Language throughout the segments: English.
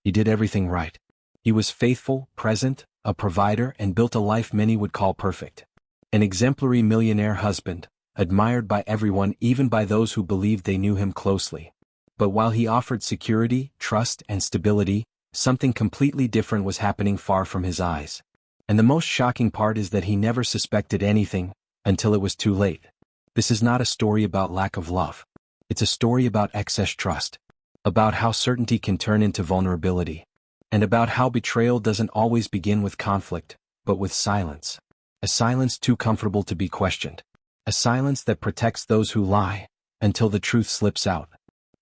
He did everything right. He was faithful, present, a provider, and built a life many would call perfect. An exemplary millionaire husband, admired by everyone, even by those who believed they knew him closely. But while he offered security, trust, and stability, something completely different was happening far from his eyes. And the most shocking part is that he never suspected anything, until it was too late. This is not a story about lack of love. It's a story about excess trust. About how certainty can turn into vulnerability. And about how betrayal doesn't always begin with conflict, but with silence. A silence too comfortable to be questioned. A silence that protects those who lie, until the truth slips out.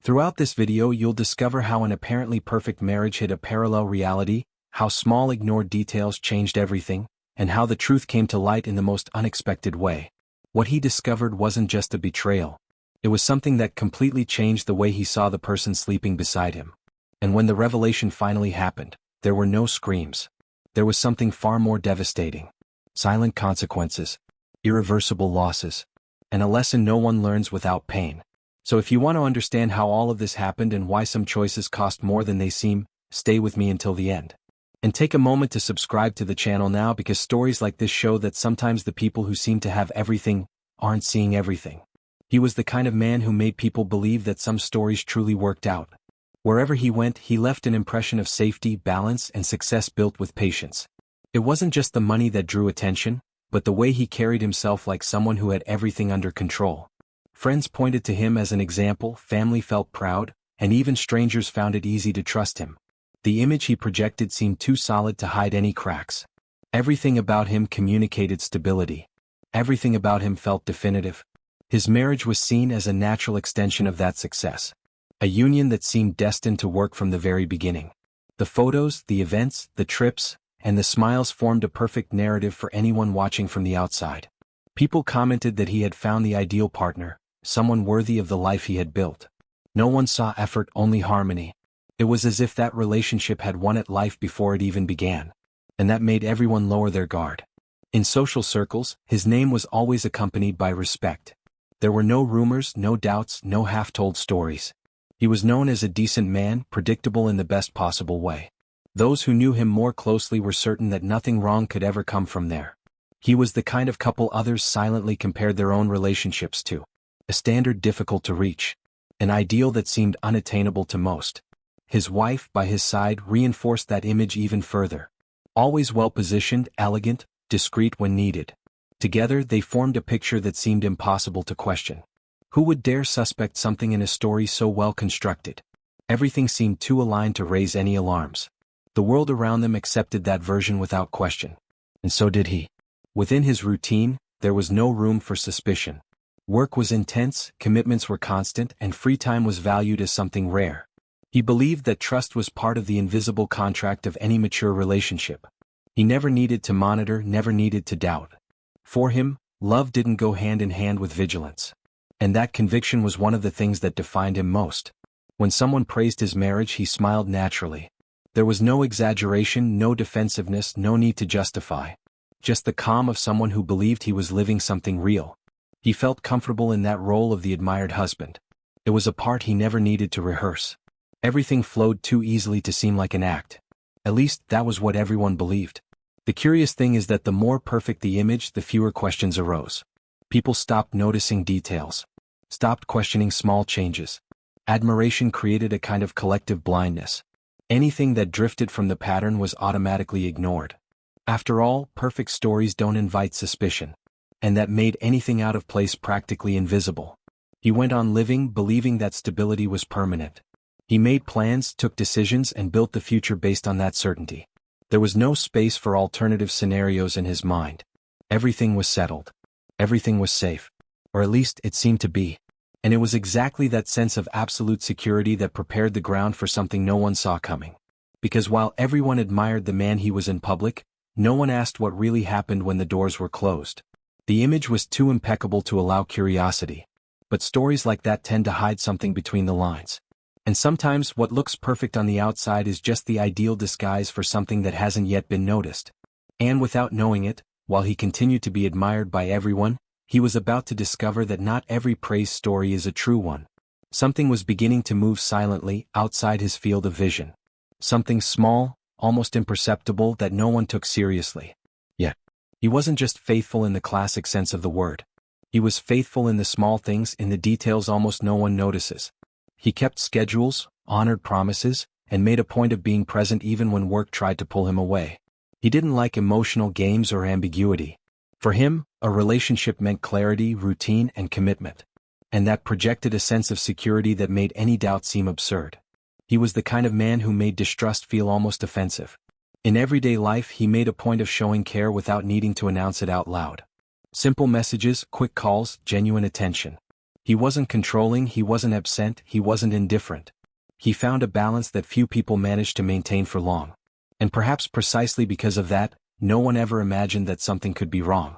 Throughout this video you'll discover how an apparently perfect marriage hit a parallel reality, how small ignored details changed everything, and how the truth came to light in the most unexpected way. What he discovered wasn't just a betrayal. It was something that completely changed the way he saw the person sleeping beside him. And when the revelation finally happened, there were no screams. There was something far more devastating. Silent consequences, irreversible losses, and a lesson no one learns without pain. So if you want to understand how all of this happened and why some choices cost more than they seem, stay with me until the end. And take a moment to subscribe to the channel now, because stories like this show that sometimes the people who seem to have everything aren't seeing everything. He was the kind of man who made people believe that some stories truly worked out. Wherever he went, he left an impression of safety, balance, and success built with patience. It wasn't just the money that drew attention, but the way he carried himself, like someone who had everything under control. Friends pointed to him as an example, family felt proud, and even strangers found it easy to trust him. The image he projected seemed too solid to hide any cracks. Everything about him communicated stability. Everything about him felt definitive. His marriage was seen as a natural extension of that success. A union that seemed destined to work from the very beginning. The photos, the events, the trips, and the smiles formed a perfect narrative for anyone watching from the outside. People commented that he had found the ideal partner, someone worthy of the life he had built. No one saw effort, only harmony. It was as if that relationship had won at life before it even began. And that made everyone lower their guard. In social circles, his name was always accompanied by respect. There were no rumors, no doubts, no half-told stories. He was known as a decent man, predictable in the best possible way. Those who knew him more closely were certain that nothing wrong could ever come from there. He was the kind of couple others silently compared their own relationships to. A standard difficult to reach. An ideal that seemed unattainable to most. His wife, by his side, reinforced that image even further. Always well-positioned, elegant, discreet when needed. Together they formed a picture that seemed impossible to question. Who would dare suspect something in a story so well constructed? Everything seemed too aligned to raise any alarms. The world around them accepted that version without question. And so did he. Within his routine, there was no room for suspicion. Work was intense, commitments were constant, and free time was valued as something rare. He believed that trust was part of the invisible contract of any mature relationship. He never needed to monitor, never needed to doubt. For him, love didn't go hand in hand with vigilance. And that conviction was one of the things that defined him most. When someone praised his marriage, he smiled naturally. There was no exaggeration, no defensiveness, no need to justify. Just the calm of someone who believed he was living something real. He felt comfortable in that role of the admired husband. It was a part he never needed to rehearse. Everything flowed too easily to seem like an act. At least, that was what everyone believed. The curious thing is that the more perfect the image, the fewer questions arose. People stopped noticing details. Stopped questioning small changes. Admiration created a kind of collective blindness. Anything that drifted from the pattern was automatically ignored. After all, perfect stories don't invite suspicion. And that made anything out of place practically invisible. He went on living, believing that stability was permanent. He made plans, took decisions, and built the future based on that certainty. There was no space for alternative scenarios in his mind. Everything was settled. Everything was safe. Or at least it seemed to be. And it was exactly that sense of absolute security that prepared the ground for something no one saw coming. Because while everyone admired the man he was in public, no one asked what really happened when the doors were closed. The image was too impeccable to allow curiosity. But stories like that tend to hide something between the lines. And sometimes what looks perfect on the outside is just the ideal disguise for something that hasn't yet been noticed. And without knowing it, while he continued to be admired by everyone, he was about to discover that not every praise story is a true one. Something was beginning to move silently, outside his field of vision. Something small, almost imperceptible that no one took seriously. Yet, he wasn't just faithful in the classic sense of the word. He was faithful in the small things, in the details almost no one notices. He kept schedules, honored promises, and made a point of being present even when work tried to pull him away. He didn't like emotional games or ambiguity. For him, a relationship meant clarity, routine, and commitment. And that projected a sense of security that made any doubt seem absurd. He was the kind of man who made distrust feel almost offensive. In everyday life, he made a point of showing care without needing to announce it out loud. Simple messages, quick calls, genuine attention. He wasn't controlling, he wasn't absent, he wasn't indifferent. He found a balance that few people managed to maintain for long. And perhaps precisely because of that, no one ever imagined that something could be wrong.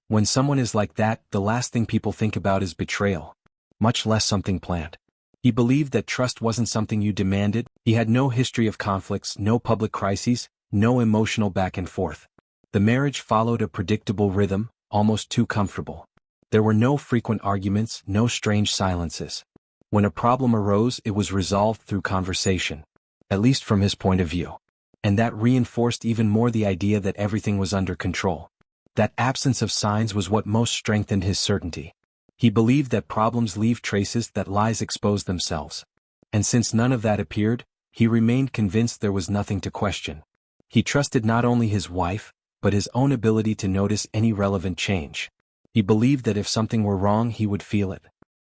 When someone is like that, the last thing people think about is betrayal. Much less something planned. He believed that trust wasn't something you demanded. He had no history of conflicts, no public crises, no emotional back and forth. The marriage followed a predictable rhythm, almost too comfortable. There were no frequent arguments, no strange silences. When a problem arose, it was resolved through conversation. At least from his point of view. And that reinforced even more the idea that everything was under control. That absence of signs was what most strengthened his certainty. He believed that problems leave traces, that lies expose themselves. And since none of that appeared, he remained convinced there was nothing to question. He trusted not only his wife, but his own ability to notice any relevant change. He believed that if something were wrong, he would feel it.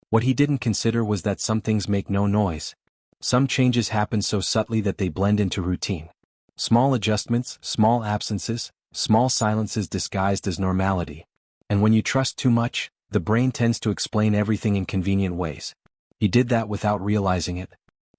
What he didn't consider was that some things make no noise. Some changes happen so subtly that they blend into routine. Small adjustments, small absences, small silences disguised as normality. And when you trust too much, the brain tends to explain everything in convenient ways. He did that without realizing it.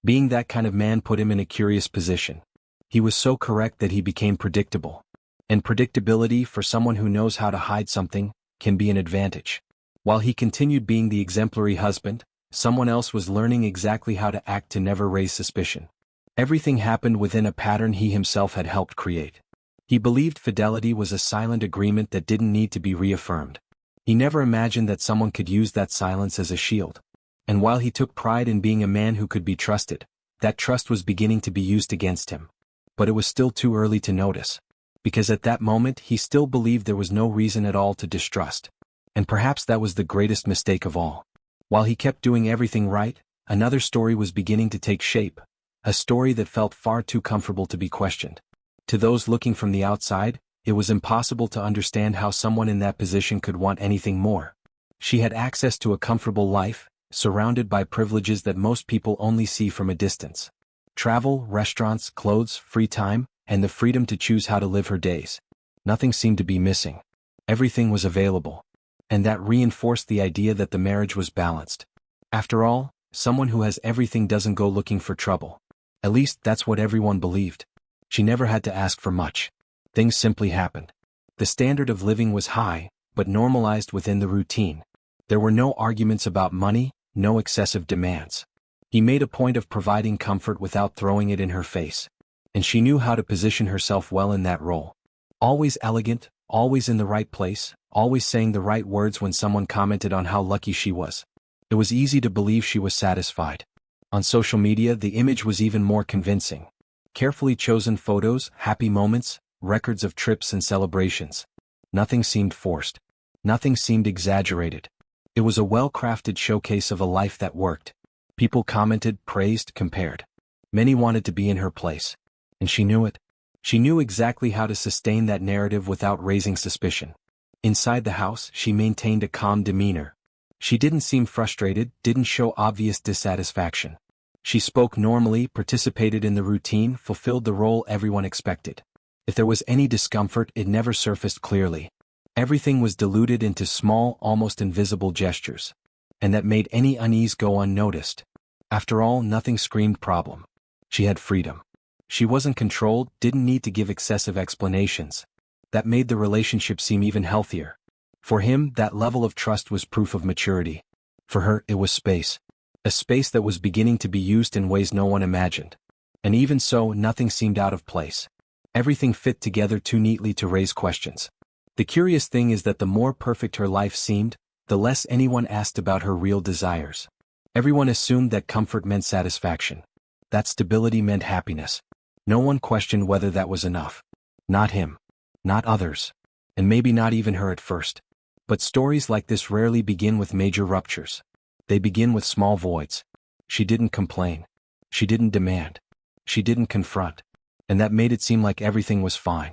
Being that kind of man put him in a curious position. He was so correct that he became predictable. And predictability, for someone who knows how to hide something, can be an advantage. While he continued being the exemplary husband, someone else was learning exactly how to act to never raise suspicion. Everything happened within a pattern he himself had helped create. He believed fidelity was a silent agreement that didn't need to be reaffirmed. He never imagined that someone could use that silence as a shield. And while he took pride in being a man who could be trusted, that trust was beginning to be used against him. But it was still too early to notice. Because at that moment he still believed there was no reason at all to distrust. And perhaps that was the greatest mistake of all. While he kept doing everything right, another story was beginning to take shape. A story that felt far too comfortable to be questioned. To those looking from the outside, it was impossible to understand how someone in that position could want anything more. She had access to a comfortable life, surrounded by privileges that most people only see from a distance. Travel, restaurants, clothes, free time, and the freedom to choose how to live her days. Nothing seemed to be missing. Everything was available. And that reinforced the idea that the marriage was balanced. After all, someone who has everything doesn't go looking for trouble. At least that's what everyone believed. She never had to ask for much. Things simply happened. The standard of living was high, but normalized within the routine. There were no arguments about money, no excessive demands. He made a point of providing comfort without throwing it in her face. And she knew how to position herself well in that role. Always elegant, always in the right place, always saying the right words when someone commented on how lucky she was. It was easy to believe she was satisfied. On social media, the image was even more convincing. Carefully chosen photos, happy moments, records of trips and celebrations. Nothing seemed forced. Nothing seemed exaggerated. It was a well-crafted showcase of a life that worked. People commented, praised, compared. Many wanted to be in her place. And she knew it. She knew exactly how to sustain that narrative without raising suspicion. Inside the house, she maintained a calm demeanor. She didn't seem frustrated, didn't show obvious dissatisfaction. She spoke normally, participated in the routine, fulfilled the role everyone expected. If there was any discomfort, it never surfaced clearly. Everything was diluted into small, almost invisible gestures. And that made any unease go unnoticed. After all, nothing screamed problem. She had freedom. She wasn't controlled, didn't need to give excessive explanations. That made the relationship seem even healthier. For him, that level of trust was proof of maturity. For her, it was space. A space that was beginning to be used in ways no one imagined. And even so, nothing seemed out of place. Everything fit together too neatly to raise questions. The curious thing is that the more perfect her life seemed, the less anyone asked about her real desires. Everyone assumed that comfort meant satisfaction. That stability meant happiness. No one questioned whether that was enough. Not him. Not others. And maybe not even her at first. But stories like this rarely begin with major ruptures. They begin with small voids. She didn't complain. She didn't demand. She didn't confront. And that made it seem like everything was fine.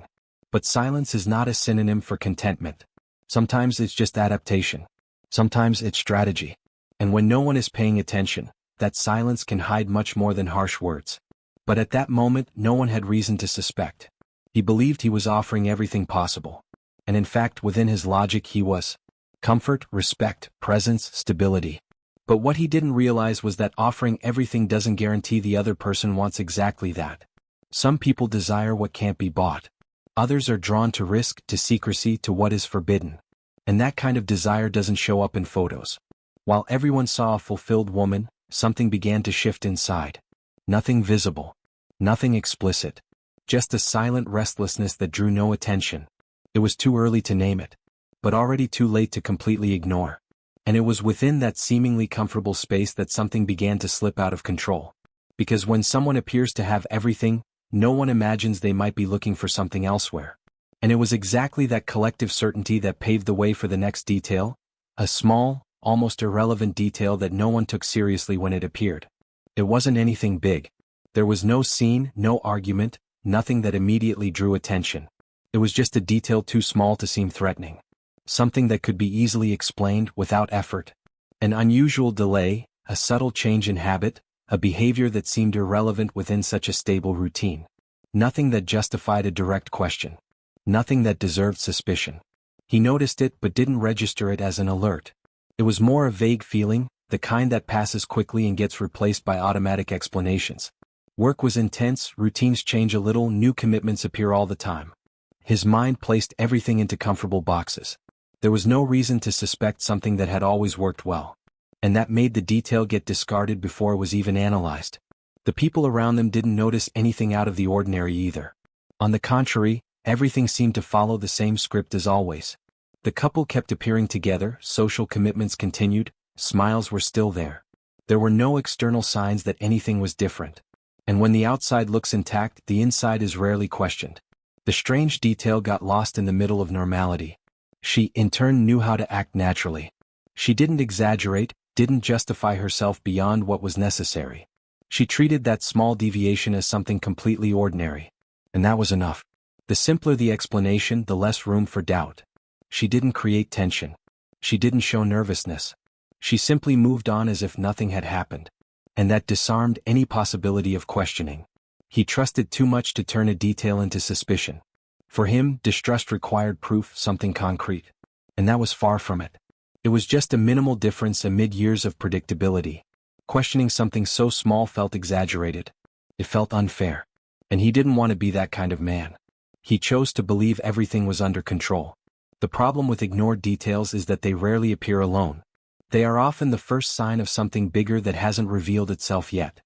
But silence is not a synonym for contentment. Sometimes it's just adaptation. Sometimes it's strategy. And when no one is paying attention, that silence can hide much more than harsh words. But at that moment, no one had reason to suspect. He believed he was offering everything possible. And in fact, within his logic he was. Comfort, respect, presence, stability. But what he didn't realize was that offering everything doesn't guarantee the other person wants exactly that. Some people desire what can't be bought. Others are drawn to risk, to secrecy, to what is forbidden. And that kind of desire doesn't show up in photos. While everyone saw a fulfilled woman, something began to shift inside. Nothing visible. Nothing explicit. Just a silent restlessness that drew no attention. It was too early to name it. But already too late to completely ignore. And it was within that seemingly comfortable space that something began to slip out of control. Because when someone appears to have everything, no one imagines they might be looking for something elsewhere. And it was exactly that collective certainty that paved the way for the next detail, a small, almost irrelevant detail that no one took seriously when it appeared. It wasn't anything big. There was no scene, no argument, nothing that immediately drew attention. It was just a detail too small to seem threatening. Something that could be easily explained without effort. An unusual delay, a subtle change in habit, a behavior that seemed irrelevant within such a stable routine. Nothing that justified a direct question. Nothing that deserved suspicion. He noticed it but didn't register it as an alert. It was more a vague feeling, the kind that passes quickly and gets replaced by automatic explanations. Work was intense, routines change a little, new commitments appear all the time. His mind placed everything into comfortable boxes. There was no reason to suspect something that had always worked well. And that made the detail get discarded before it was even analyzed. The people around them didn't notice anything out of the ordinary either. On the contrary, everything seemed to follow the same script as always. The couple kept appearing together, social commitments continued, smiles were still there. There were no external signs that anything was different. And when the outside looks intact, the inside is rarely questioned. The strange detail got lost in the middle of normality. She, in turn, knew how to act naturally. She didn't exaggerate, didn't justify herself beyond what was necessary. She treated that small deviation as something completely ordinary. And that was enough. The simpler the explanation, the less room for doubt. She didn't create tension. She didn't show nervousness. She simply moved on as if nothing had happened. And that disarmed any possibility of questioning. He trusted too much to turn a detail into suspicion. For him, distrust required proof, something concrete. And that was far from it. It was just a minimal difference amid years of predictability. Questioning something so small felt exaggerated. It felt unfair. And he didn't want to be that kind of man. He chose to believe everything was under control. The problem with ignored details is that they rarely appear alone. They are often the first sign of something bigger that hasn't revealed itself yet.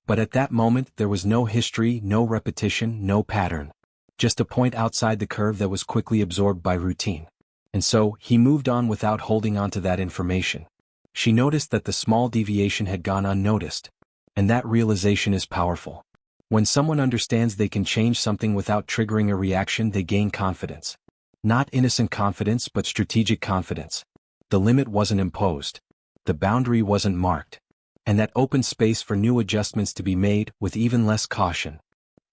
But at that moment there was no history, no repetition, no pattern. Just a point outside the curve that was quickly absorbed by routine. And so, he moved on without holding on to that information. She noticed that the small deviation had gone unnoticed. And that realization is powerful. When someone understands they can change something without triggering a reaction, they gain confidence. Not innocent confidence but strategic confidence. The limit wasn't imposed. The boundary wasn't marked. And that opened space for new adjustments to be made with even less caution.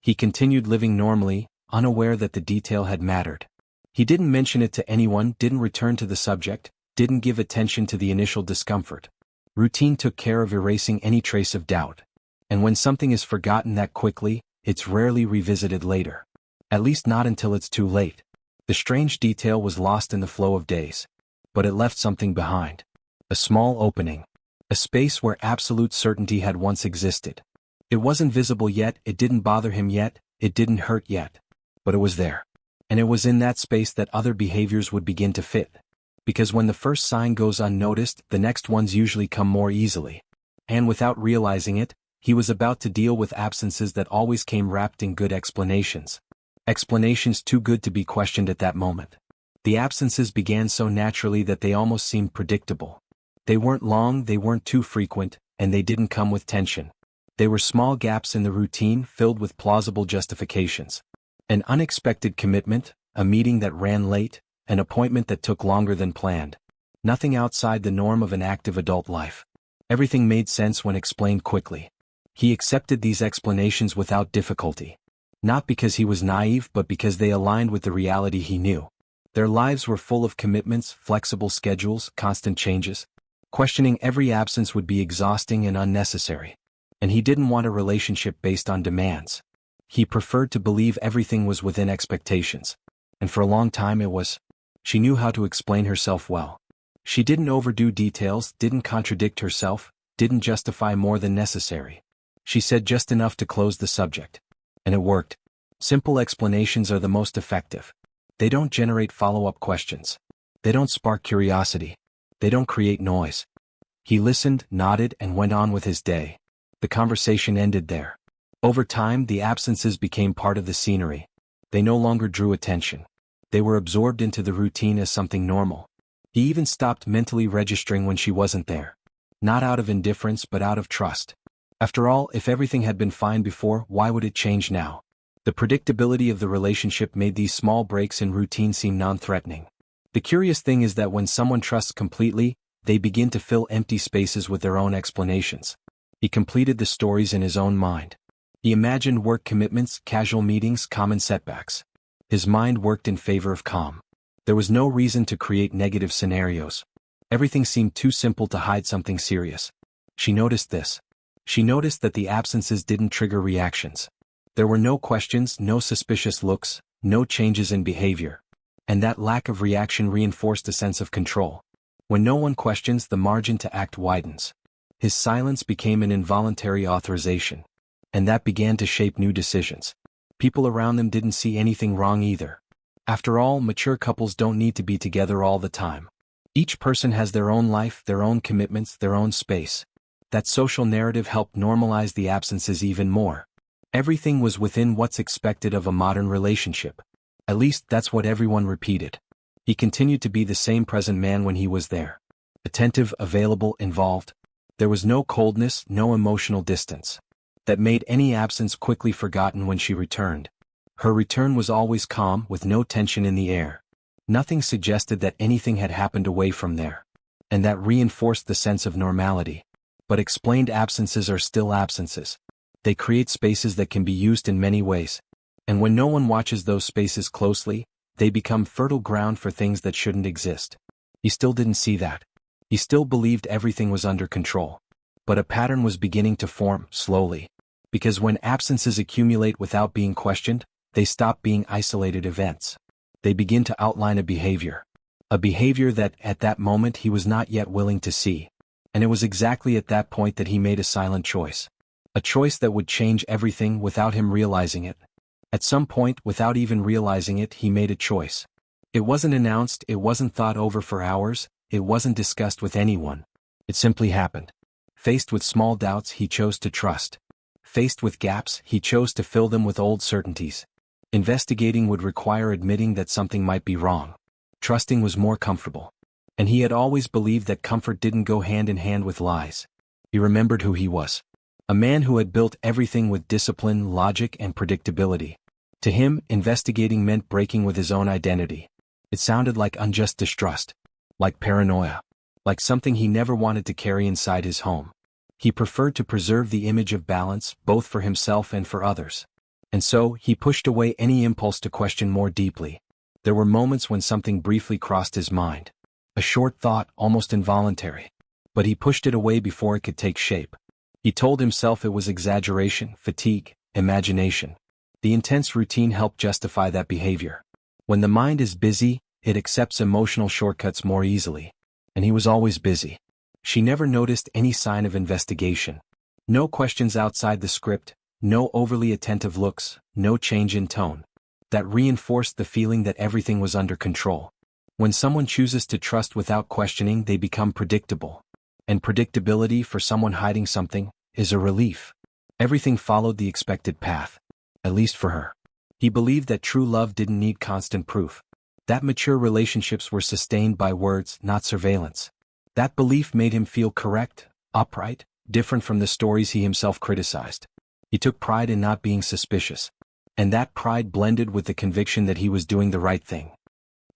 He continued living normally, unaware that the detail had mattered. He didn't mention it to anyone, didn't return to the subject, didn't give attention to the initial discomfort. Routine took care of erasing any trace of doubt. And when something is forgotten that quickly, it's rarely revisited later. At least not until it's too late. The strange detail was lost in the flow of days. But it left something behind. A small opening. A space where absolute certainty had once existed. It wasn't visible yet, it didn't bother him yet, it didn't hurt yet. But it was there. And it was in that space that other behaviors would begin to fit. Because when the first sign goes unnoticed, the next ones usually come more easily. And without realizing it, he was about to deal with absences that always came wrapped in good explanations. Explanations too good to be questioned at that moment. The absences began so naturally that they almost seemed predictable. They weren't long, they weren't too frequent, and they didn't come with tension. They were small gaps in the routine filled with plausible justifications. An unexpected commitment, a meeting that ran late, an appointment that took longer than planned. Nothing outside the norm of an active adult life. Everything made sense when explained quickly. He accepted these explanations without difficulty. Not because he was naive but because they aligned with the reality he knew. Their lives were full of commitments, flexible schedules, constant changes. Questioning every absence would be exhausting and unnecessary. And he didn't want a relationship based on demands. He preferred to believe everything was within expectations. And for a long time it was. She knew how to explain herself well. She didn't overdo details, didn't contradict herself, didn't justify more than necessary. She said just enough to close the subject. And it worked. Simple explanations are the most effective. They don't generate follow-up questions. They don't spark curiosity. They don't create noise. He listened, nodded, and went on with his day. The conversation ended there. Over time, the absences became part of the scenery. They no longer drew attention. They were absorbed into the routine as something normal. He even stopped mentally registering when she wasn't there. Not out of indifference but out of trust. After all, if everything had been fine before, why would it change now? The predictability of the relationship made these small breaks in routine seem non-threatening. The curious thing is that when someone trusts completely, they begin to fill empty spaces with their own explanations. He completed the stories in his own mind. He imagined work commitments, casual meetings, common setbacks. His mind worked in favor of calm. There was no reason to create negative scenarios. Everything seemed too simple to hide something serious. She noticed this. She noticed that the absences didn't trigger reactions. There were no questions, no suspicious looks, no changes in behavior. And that lack of reaction reinforced a sense of control. When no one questions, the margin to act widens. His silence became an involuntary authorization. And that began to shape new decisions. People around them didn't see anything wrong either. After all, mature couples don't need to be together all the time. Each person has their own life, their own commitments, their own space. That social narrative helped normalize the absences even more. Everything was within what's expected of a modern relationship. At least that's what everyone repeated. He continued to be the same present man when he was there. Attentive, available, involved. There was no coldness, no emotional distance. That made any absence quickly forgotten when she returned. Her return was always calm, with no tension in the air. Nothing suggested that anything had happened away from there. And that reinforced the sense of normality. But explained absences are still absences. They create spaces that can be used in many ways. And when no one watches those spaces closely, they become fertile ground for things that shouldn't exist. He still didn't see that. He still believed everything was under control. But a pattern was beginning to form, slowly. Because when absences accumulate without being questioned, they stop being isolated events. They begin to outline a behavior. A behavior that, at that moment, he was not yet willing to see. And it was exactly at that point that he made a silent choice. A choice that would change everything without him realizing it. At some point, without even realizing it, he made a choice. It wasn't announced, it wasn't thought over for hours, it wasn't discussed with anyone. It simply happened. Faced with small doubts, he chose to trust. Faced with gaps, he chose to fill them with old certainties. Investigating would require admitting that something might be wrong. Trusting was more comfortable. And he had always believed that comfort didn't go hand in hand with lies. He remembered who he was. A man who had built everything with discipline, logic, and predictability. To him, investigating meant breaking with his own identity. It sounded like unjust distrust. Like paranoia. Like something he never wanted to carry inside his home. He preferred to preserve the image of balance, both for himself and for others. And so, he pushed away any impulse to question more deeply. There were moments when something briefly crossed his mind. A short thought, almost involuntary. But he pushed it away before it could take shape. He told himself it was exaggeration, fatigue, imagination. The intense routine helped justify that behavior. When the mind is busy, it accepts emotional shortcuts more easily. And he was always busy. She never noticed any sign of investigation. No questions outside the script, no overly attentive looks, no change in tone. That reinforced the feeling that everything was under control. When someone chooses to trust without questioning, they become predictable. And predictability, for someone hiding something, is a relief. Everything followed the expected path. At least for her. He believed that true love didn't need constant proof. That mature relationships were sustained by words, not surveillance. That belief made him feel correct, upright, different from the stories he himself criticized. He took pride in not being suspicious. And that pride blended with the conviction that he was doing the right thing.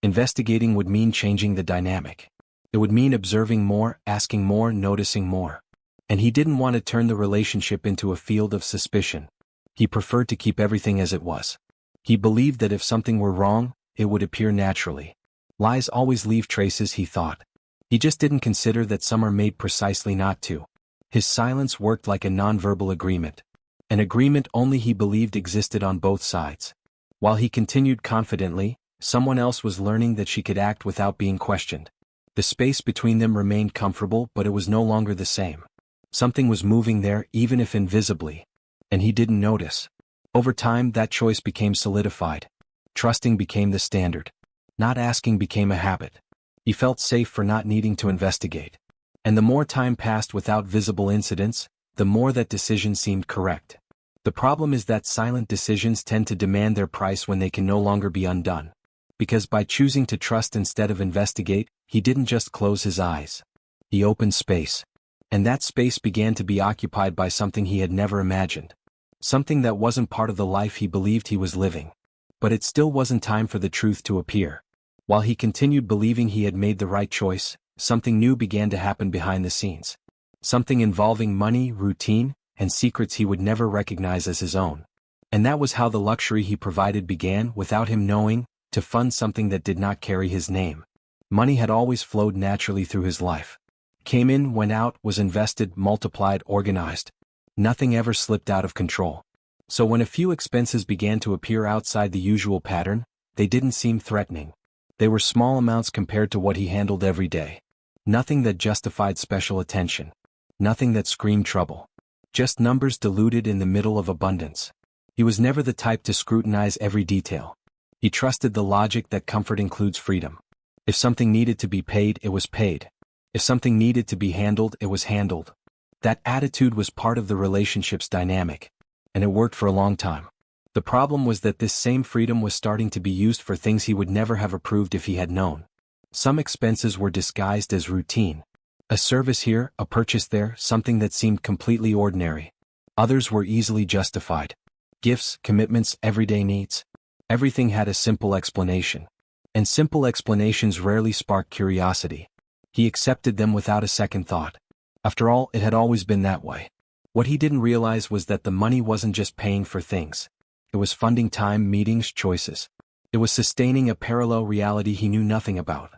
Investigating would mean changing the dynamic. It would mean observing more, asking more, noticing more. And he didn't want to turn the relationship into a field of suspicion. He preferred to keep everything as it was. He believed that if something were wrong, it would appear naturally. Lies always leave traces, he thought. He just didn't consider that some are made precisely not to. His silence worked like a nonverbal agreement. An agreement only he believed existed on both sides. While he continued confidently, someone else was learning that she could act without being questioned. The space between them remained comfortable, but it was no longer the same. Something was moving there, even if invisibly. And he didn't notice. Over time, that choice became solidified. Trusting became the standard. Not asking became a habit. He felt safe for not needing to investigate. And the more time passed without visible incidents, the more that decision seemed correct. The problem is that silent decisions tend to demand their price when they can no longer be undone. Because by choosing to trust instead of investigate, he didn't just close his eyes. He opened space. And that space began to be occupied by something he had never imagined. Something that wasn't part of the life he believed he was living. But it still wasn't time for the truth to appear. While he continued believing he had made the right choice, something new began to happen behind the scenes. Something involving money, routine, and secrets he would never recognize as his own. And that was how the luxury he provided began, without him knowing, to fund something that did not carry his name. Money had always flowed naturally through his life. Came in, went out, was invested, multiplied, organized. Nothing ever slipped out of control. So when a few expenses began to appear outside the usual pattern, they didn't seem threatening. They were small amounts compared to what he handled every day. Nothing that justified special attention. Nothing that screamed trouble. Just numbers diluted in the middle of abundance. He was never the type to scrutinize every detail. He trusted the logic that comfort includes freedom. If something needed to be paid, it was paid. If something needed to be handled, it was handled. That attitude was part of the relationship's dynamic. And it worked for a long time. The problem was that this same freedom was starting to be used for things he would never have approved if he had known. Some expenses were disguised as routine. A service here, a purchase there, something that seemed completely ordinary. Others were easily justified. Gifts, commitments, everyday needs. Everything had a simple explanation. And simple explanations rarely spark curiosity. He accepted them without a second thought. After all, it had always been that way. What he didn't realize was that the money wasn't just paying for things. It was funding time, meetings, choices. It was sustaining a parallel reality he knew nothing about.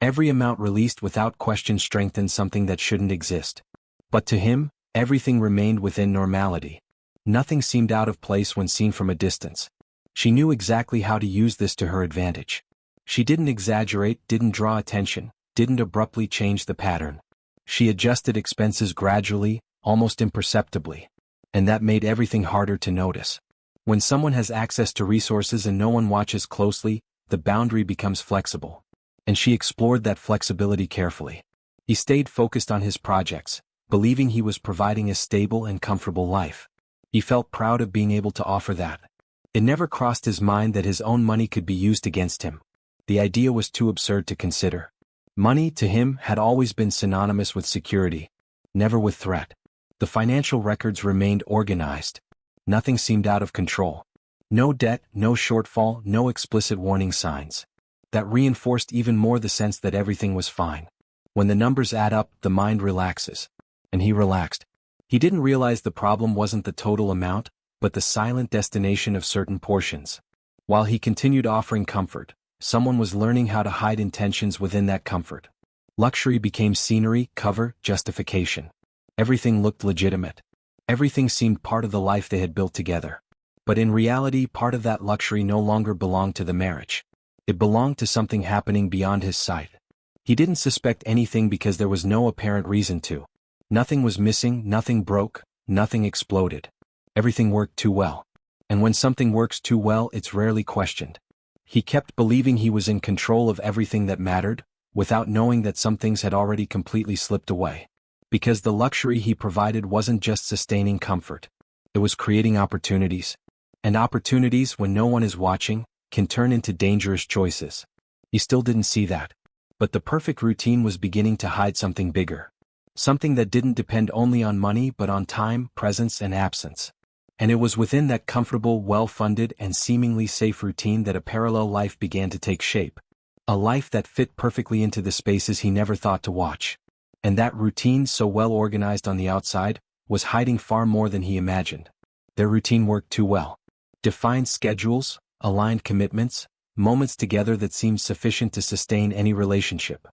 Every amount released without question strengthened something that shouldn't exist. But to him, everything remained within normality. Nothing seemed out of place when seen from a distance. She knew exactly how to use this to her advantage. She didn't exaggerate, didn't draw attention, didn't abruptly change the pattern. She adjusted expenses gradually, almost imperceptibly. And that made everything harder to notice. When someone has access to resources and no one watches closely, the boundary becomes flexible. And she explored that flexibility carefully. He stayed focused on his projects, believing he was providing a stable and comfortable life. He felt proud of being able to offer that. It never crossed his mind that his own money could be used against him. The idea was too absurd to consider. Money, to him, had always been synonymous with security, never with threat. The financial records remained organized. Nothing seemed out of control. No debt, no shortfall, no explicit warning signs. That reinforced even more the sense that everything was fine. When the numbers add up, the mind relaxes. And he relaxed. He didn't realize the problem wasn't the total amount, but the silent destination of certain portions. While he continued offering comfort, someone was learning how to hide intentions within that comfort. Luxury became scenery, cover, justification. Everything looked legitimate. Everything seemed part of the life they had built together. But in reality, part of that luxury no longer belonged to the marriage. It belonged to something happening beyond his sight. He didn't suspect anything because there was no apparent reason to. Nothing was missing, nothing broke, nothing exploded. Everything worked too well. And when something works too well, it's rarely questioned. He kept believing he was in control of everything that mattered, without knowing that some things had already completely slipped away. Because the luxury he provided wasn't just sustaining comfort. It was creating opportunities. And opportunities, when no one is watching, can turn into dangerous choices. He still didn't see that. But the perfect routine was beginning to hide something bigger. Something that didn't depend only on money but on time, presence and absence. And it was within that comfortable, well-funded and seemingly safe routine that a parallel life began to take shape. A life that fit perfectly into the spaces he never thought to watch. And that routine, so well organized on the outside, was hiding far more than he imagined. Their routine worked too well. Defined schedules, aligned commitments, moments together that seemed sufficient to sustain any relationship.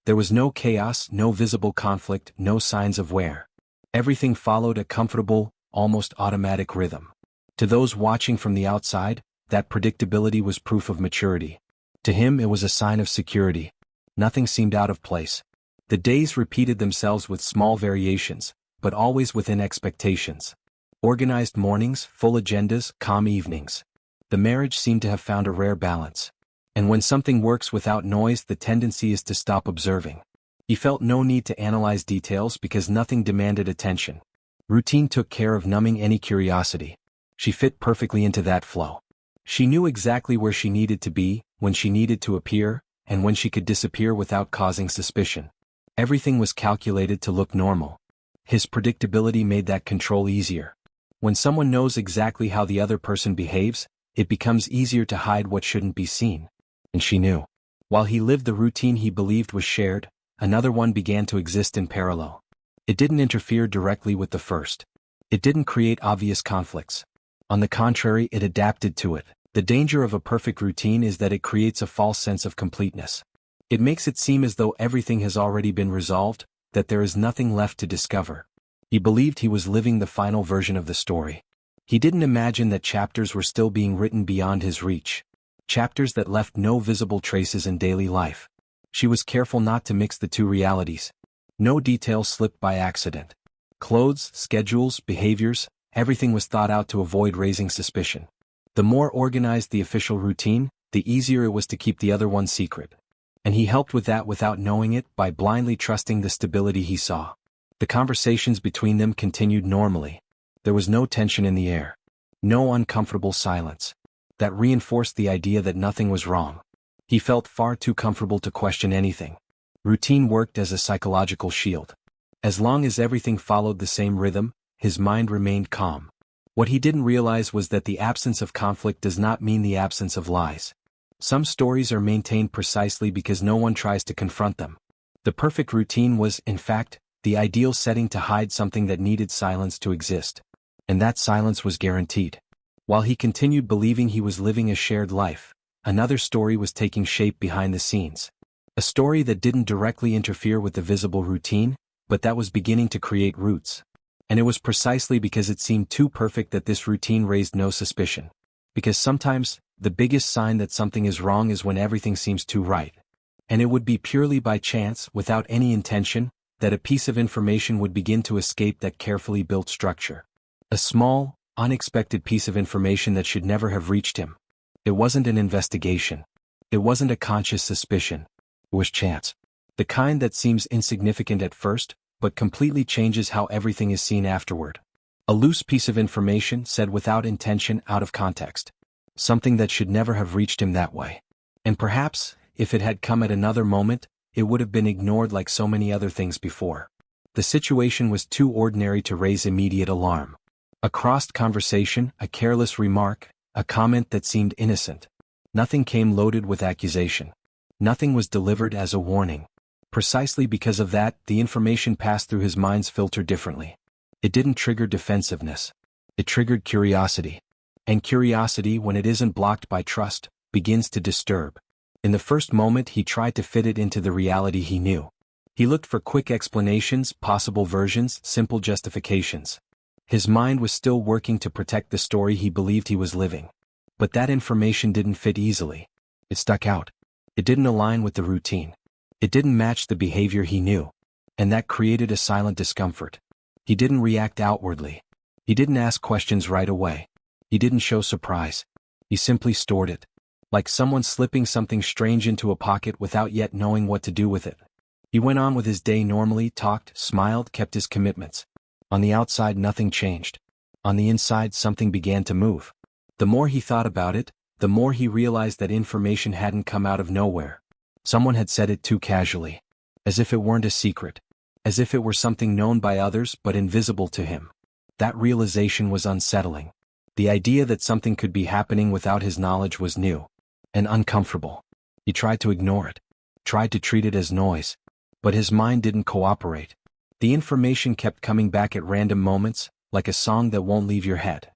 There was no chaos, no visible conflict, no signs of wear. Everything followed a comfortable, almost automatic rhythm. To those watching from the outside, that predictability was proof of maturity. To him it was a sign of security. Nothing seemed out of place. The days repeated themselves with small variations, but always within expectations. Organized mornings, full agendas, calm evenings. The marriage seemed to have found a rare balance. And when something works without noise, the tendency is to stop observing. He felt no need to analyze details because nothing demanded attention. Routine took care of numbing any curiosity. She fit perfectly into that flow. She knew exactly where she needed to be, when she needed to appear, and when she could disappear without causing suspicion. Everything was calculated to look normal. His predictability made that control easier. When someone knows exactly how the other person behaves, it becomes easier to hide what shouldn't be seen. And she knew. While he lived the routine he believed was shared, another one began to exist in parallel. It didn't interfere directly with the first. It didn't create obvious conflicts. On the contrary, it adapted to it. The danger of a perfect routine is that it creates a false sense of completeness. It makes it seem as though everything has already been resolved, that there is nothing left to discover. He believed he was living the final version of the story. He didn't imagine that chapters were still being written beyond his reach. Chapters that left no visible traces in daily life. She was careful not to mix the two realities. No detail slipped by accident. Clothes, schedules, behaviors, everything was thought out to avoid raising suspicion. The more organized the official routine, the easier it was to keep the other one secret. And he helped with that without knowing it by blindly trusting the stability he saw. The conversations between them continued normally. There was no tension in the air. No uncomfortable silence. That reinforced the idea that nothing was wrong. He felt far too comfortable to question anything. Routine worked as a psychological shield. As long as everything followed the same rhythm, his mind remained calm. What he didn't realize was that the absence of conflict does not mean the absence of lies. Some stories are maintained precisely because no one tries to confront them. The perfect routine was, in fact, the ideal setting to hide something that needed silence to exist. And that silence was guaranteed. While he continued believing he was living a shared life, another story was taking shape behind the scenes. A story that didn't directly interfere with the visible routine, but that was beginning to create roots. And it was precisely because it seemed too perfect that this routine raised no suspicion. Because sometimes, the biggest sign that something is wrong is when everything seems too right. And it would be purely by chance, without any intention, that a piece of information would begin to escape that carefully built structure. A small, unexpected piece of information that should never have reached him. It wasn't an investigation. It wasn't a conscious suspicion. It was chance. The kind that seems insignificant at first, but completely changes how everything is seen afterward. A loose piece of information said without intention, out of context. Something that should never have reached him that way. And perhaps, if it had come at another moment, it would have been ignored like so many other things before. The situation was too ordinary to raise immediate alarm. A crossed conversation, a careless remark, a comment that seemed innocent. Nothing came loaded with accusation. Nothing was delivered as a warning. Precisely because of that, the information passed through his mind's filter differently. It didn't trigger defensiveness. It triggered curiosity. And curiosity, when it isn't blocked by trust, begins to disturb. In the first moment he tried to fit it into the reality he knew. He looked for quick explanations, possible versions, simple justifications. His mind was still working to protect the story he believed he was living. But that information didn't fit easily. It stuck out. It didn't align with the routine. It didn't match the behavior he knew. And that created a silent discomfort. He didn't react outwardly. He didn't ask questions right away. He didn't show surprise. He simply stored it. Like someone slipping something strange into a pocket without yet knowing what to do with it. He went on with his day normally, talked, smiled, kept his commitments. On the outside nothing changed. On the inside something began to move. The more he thought about it, the more he realized that information hadn't come out of nowhere. Someone had said it too casually. As if it weren't a secret. as if it were something known by others but invisible to him. That realization was unsettling. The idea that something could be happening without his knowledge was new and uncomfortable. He tried to ignore it, tried to treat it as noise, but his mind didn't cooperate. The information kept coming back at random moments, like a song that won't leave your head.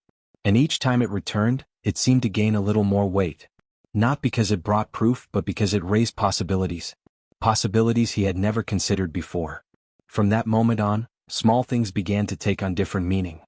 And each time it returned, it seemed to gain a little more weight. Not because it brought proof, but because it raised possibilities. Possibilities he had never considered before. From that moment on, small things began to take on different meaning.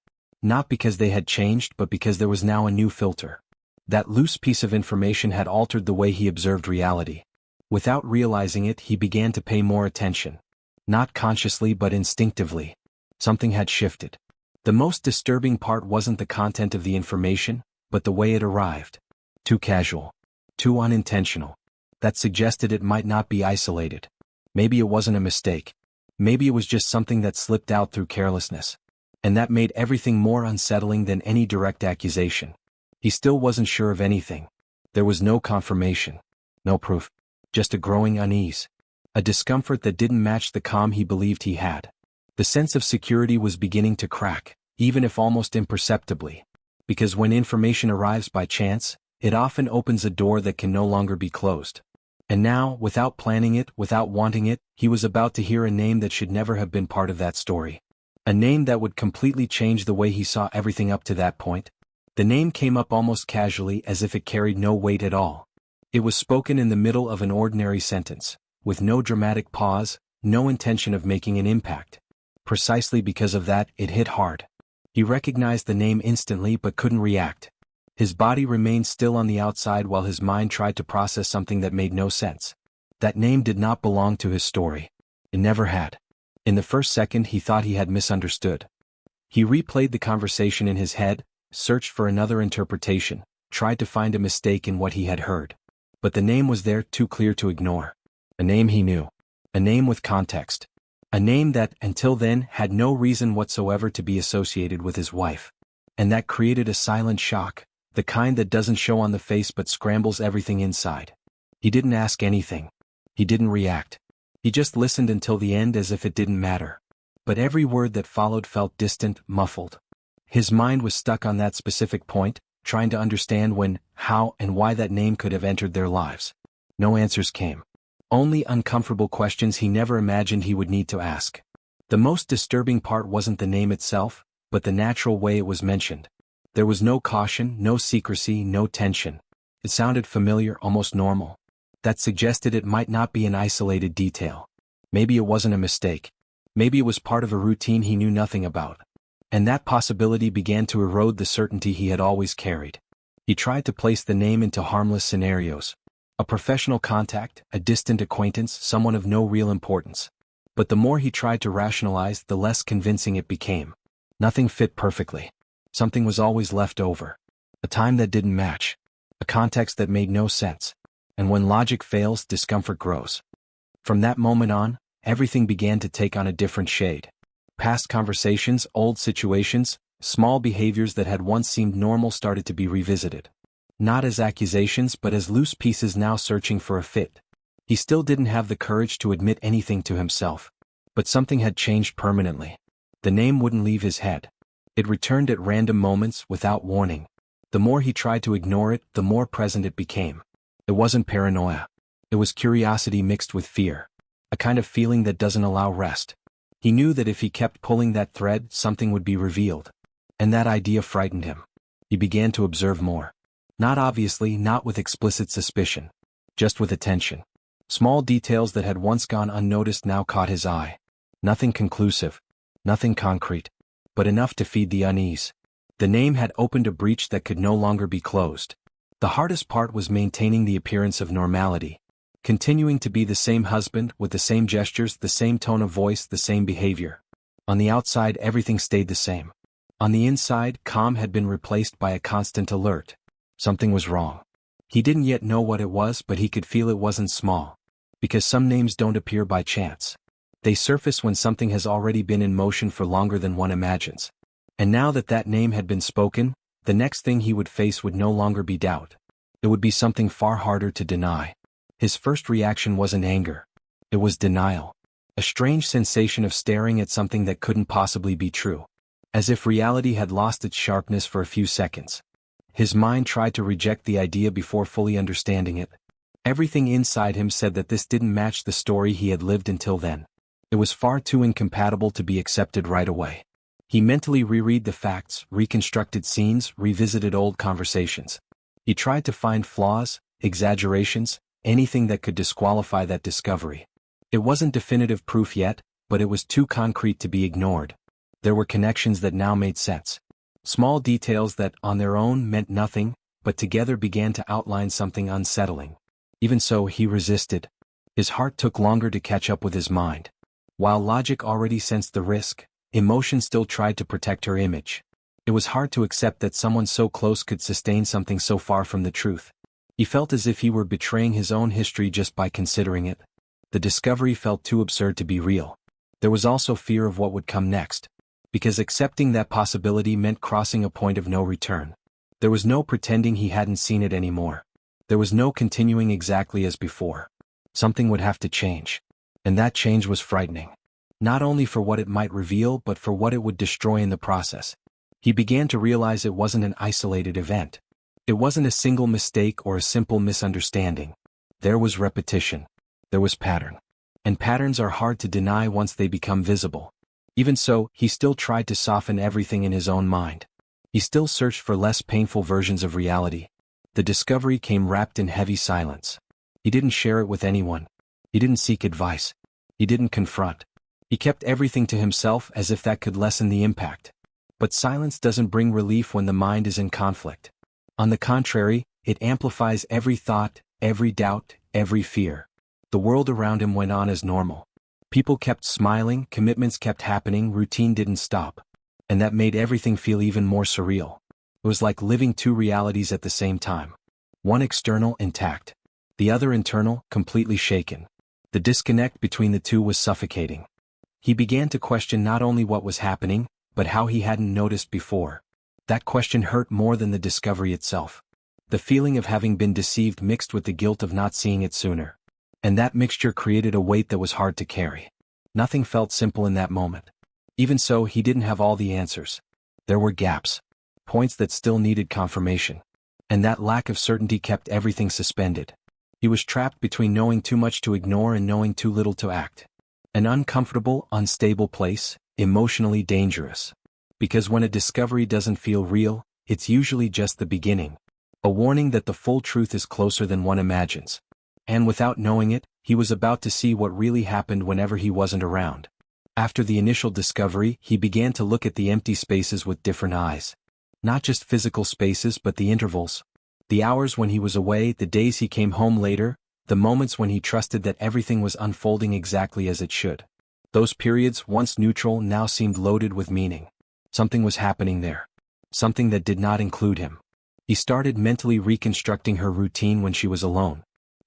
Not because they had changed, but because there was now a new filter. That loose piece of information had altered the way he observed reality. Without realizing it, he began to pay more attention. Not consciously but instinctively. Something had shifted. The most disturbing part wasn't the content of the information, but the way it arrived. Too casual. Too unintentional. That suggested it might not be isolated. Maybe it wasn't a mistake. Maybe it was just something that slipped out through carelessness. And that made everything more unsettling than any direct accusation. He still wasn't sure of anything. There was no confirmation. No proof. Just a growing unease. A discomfort that didn't match the calm he believed he had. The sense of security was beginning to crack, even if almost imperceptibly. Because when information arrives by chance, it often opens a door that can no longer be closed. And now, without planning it, without wanting it, he was about to hear a name that should never have been part of that story. A name that would completely change the way he saw everything up to that point. The name came up almost casually, as if it carried no weight at all. It was spoken in the middle of an ordinary sentence, with no dramatic pause, no intention of making an impact. Precisely because of that, it hit hard. He recognized the name instantly but couldn't react. His body remained still on the outside while his mind tried to process something that made no sense. That name did not belong to his story. It never had. In the first second he thought he had misunderstood. He replayed the conversation in his head, searched for another interpretation, tried to find a mistake in what he had heard. But the name was there, too clear to ignore. A name he knew. A name with context. A name that, until then, had no reason whatsoever to be associated with his wife. And that created a silent shock, the kind that doesn't show on the face but scrambles everything inside. He didn't ask anything. He didn't react. He just listened until the end as if it didn't matter. But every word that followed felt distant, muffled. His mind was stuck on that specific point, trying to understand when, how, and why that name could have entered their lives. No answers came. Only uncomfortable questions he never imagined he would need to ask. The most disturbing part wasn't the name itself, but the natural way it was mentioned. There was no caution, no secrecy, no tension. It sounded familiar, almost normal. That suggested it might not be an isolated detail. Maybe it wasn't a mistake. Maybe it was part of a routine he knew nothing about. And that possibility began to erode the certainty he had always carried. He tried to place the name into harmless scenarios. A professional contact, a distant acquaintance, someone of no real importance. But the more he tried to rationalize, the less convincing it became. Nothing fit perfectly. Something was always left over. A time that didn't match. A context that made no sense. And when logic fails, discomfort grows. From that moment on, everything began to take on a different shade. Past conversations, old situations, small behaviors that had once seemed normal started to be revisited. Not as accusations but as loose pieces now searching for a fit. He still didn't have the courage to admit anything to himself. But something had changed permanently. The name wouldn't leave his head. It returned at random moments, without warning. The more he tried to ignore it, the more present it became. It wasn't paranoia. It was curiosity mixed with fear. A kind of feeling that doesn't allow rest. He knew that if he kept pulling that thread, something would be revealed. And that idea frightened him. He began to observe more. Not obviously, not with explicit suspicion. Just with attention. Small details that had once gone unnoticed now caught his eye. Nothing conclusive. Nothing concrete. But enough to feed the unease. The name had opened a breach that could no longer be closed. The hardest part was maintaining the appearance of normality. Continuing to be the same husband, with the same gestures, the same tone of voice, the same behavior. On the outside, everything stayed the same. On the inside, calm had been replaced by a constant alert. Something was wrong. He didn't yet know what it was, but he could feel it wasn't small. Because some names don't appear by chance. They surface when something has already been in motion for longer than one imagines. And now that that name had been spoken, the next thing he would face would no longer be doubt. It would be something far harder to deny. His first reaction wasn't anger. It was denial. A strange sensation of staring at something that couldn't possibly be true. As if reality had lost its sharpness for a few seconds. His mind tried to reject the idea before fully understanding it. Everything inside him said that this didn't match the story he had lived until then. It was far too incompatible to be accepted right away. He mentally reread the facts, reconstructed scenes, revisited old conversations. He tried to find flaws, exaggerations, anything that could disqualify that discovery. It wasn't definitive proof yet, but it was too concrete to be ignored. There were connections that now made sense. Small details that, on their own, meant nothing, but together began to outline something unsettling. Even so, he resisted. His heart took longer to catch up with his mind. While logic already sensed the risk, emotion still tried to protect her image. It was hard to accept that someone so close could sustain something so far from the truth. He felt as if he were betraying his own history just by considering it. The discovery felt too absurd to be real. There was also fear of what would come next. Because accepting that possibility meant crossing a point of no return. There was no pretending he hadn't seen it anymore. There was no continuing exactly as before. Something would have to change. And that change was frightening. Not only for what it might reveal but for what it would destroy in the process. He began to realize it wasn't an isolated event. It wasn't a single mistake or a simple misunderstanding. There was repetition. There was pattern. And patterns are hard to deny once they become visible. Even so, he still tried to soften everything in his own mind. He still searched for less painful versions of reality. The discovery came wrapped in heavy silence. He didn't share it with anyone. He didn't seek advice. He didn't confront. He kept everything to himself as if that could lessen the impact. But silence doesn't bring relief when the mind is in conflict. On the contrary, it amplifies every thought, every doubt, every fear. The world around him went on as normal. People kept smiling, commitments kept happening, routine didn't stop. And that made everything feel even more surreal. It was like living two realities at the same time. One external, intact. The other internal, completely shaken. The disconnect between the two was suffocating. He began to question not only what was happening, but how he hadn't noticed before. That question hurt more than the discovery itself. The feeling of having been deceived mixed with the guilt of not seeing it sooner. And that mixture created a weight that was hard to carry. Nothing felt simple in that moment. Even so, he didn't have all the answers. There were gaps. Points that still needed confirmation. And that lack of certainty kept everything suspended. He was trapped between knowing too much to ignore and knowing too little to act. An uncomfortable, unstable place, emotionally dangerous. Because when a discovery doesn't feel real, it's usually just the beginning. A warning that the full truth is closer than one imagines. And without knowing it, he was about to see what really happened whenever he wasn't around. After the initial discovery, he began to look at the empty spaces with different eyes. Not just physical spaces but the intervals. The hours when he was away, the days he came home later, the moments when he trusted that everything was unfolding exactly as it should. Those periods, once neutral, now seemed loaded with meaning. Something was happening there. Something that did not include him. He started mentally reconstructing her routine when she was alone.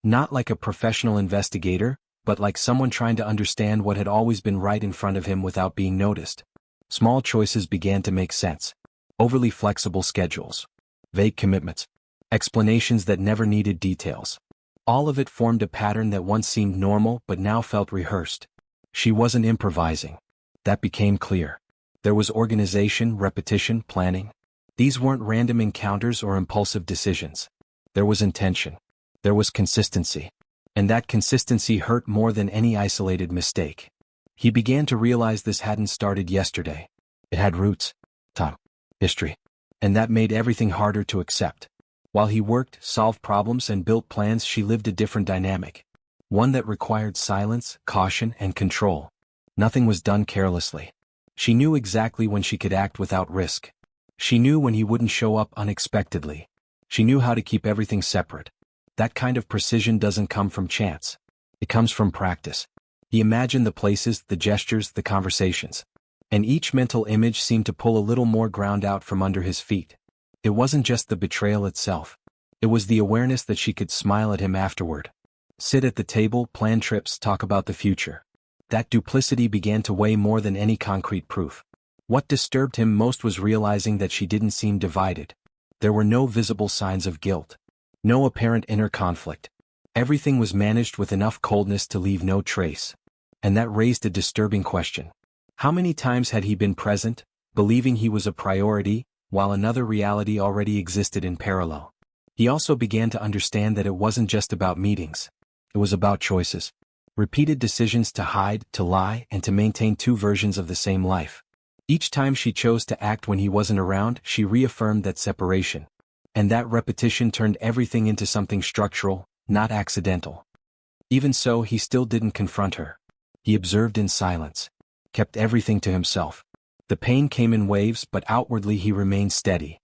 Not like a professional investigator, but like someone trying to understand what had always been right in front of him without being noticed. Small choices began to make sense. Overly flexible schedules. Vague commitments. Explanations that never needed details. All of it formed a pattern that once seemed normal but now felt rehearsed. She wasn't improvising. That became clear. There was organization, repetition, planning. These weren't random encounters or impulsive decisions. There was intention. There was consistency. And that consistency hurt more than any isolated mistake. He began to realize this hadn't started yesterday. It had roots, time, history. And that made everything harder to accept. While he worked, solved problems, and built plans, she lived a different dynamic. One that required silence, caution, and control. Nothing was done carelessly. She knew exactly when she could act without risk. She knew when he wouldn't show up unexpectedly. She knew how to keep everything separate. That kind of precision doesn't come from chance. It comes from practice. He imagined the places, the gestures, the conversations. And each mental image seemed to pull a little more ground out from under his feet. It wasn't just the betrayal itself. It was the awareness that she could smile at him afterward. Sit at the table, plan trips, talk about the future. That duplicity began to weigh more than any concrete proof. What disturbed him most was realizing that she didn't seem divided. There were no visible signs of guilt. No apparent inner conflict. Everything was managed with enough coldness to leave no trace. And that raised a disturbing question. How many times had he been present, believing he was a priority, while another reality already existed in parallel? He also began to understand that it wasn't just about meetings. It was about choices. Repeated decisions to hide, to lie, and to maintain two versions of the same life. Each time she chose to act when he wasn't around, she reaffirmed that separation. And that repetition turned everything into something structural, not accidental. Even so, he still didn't confront her. He observed in silence. Kept everything to himself. The pain came in waves, but outwardly he remained steady.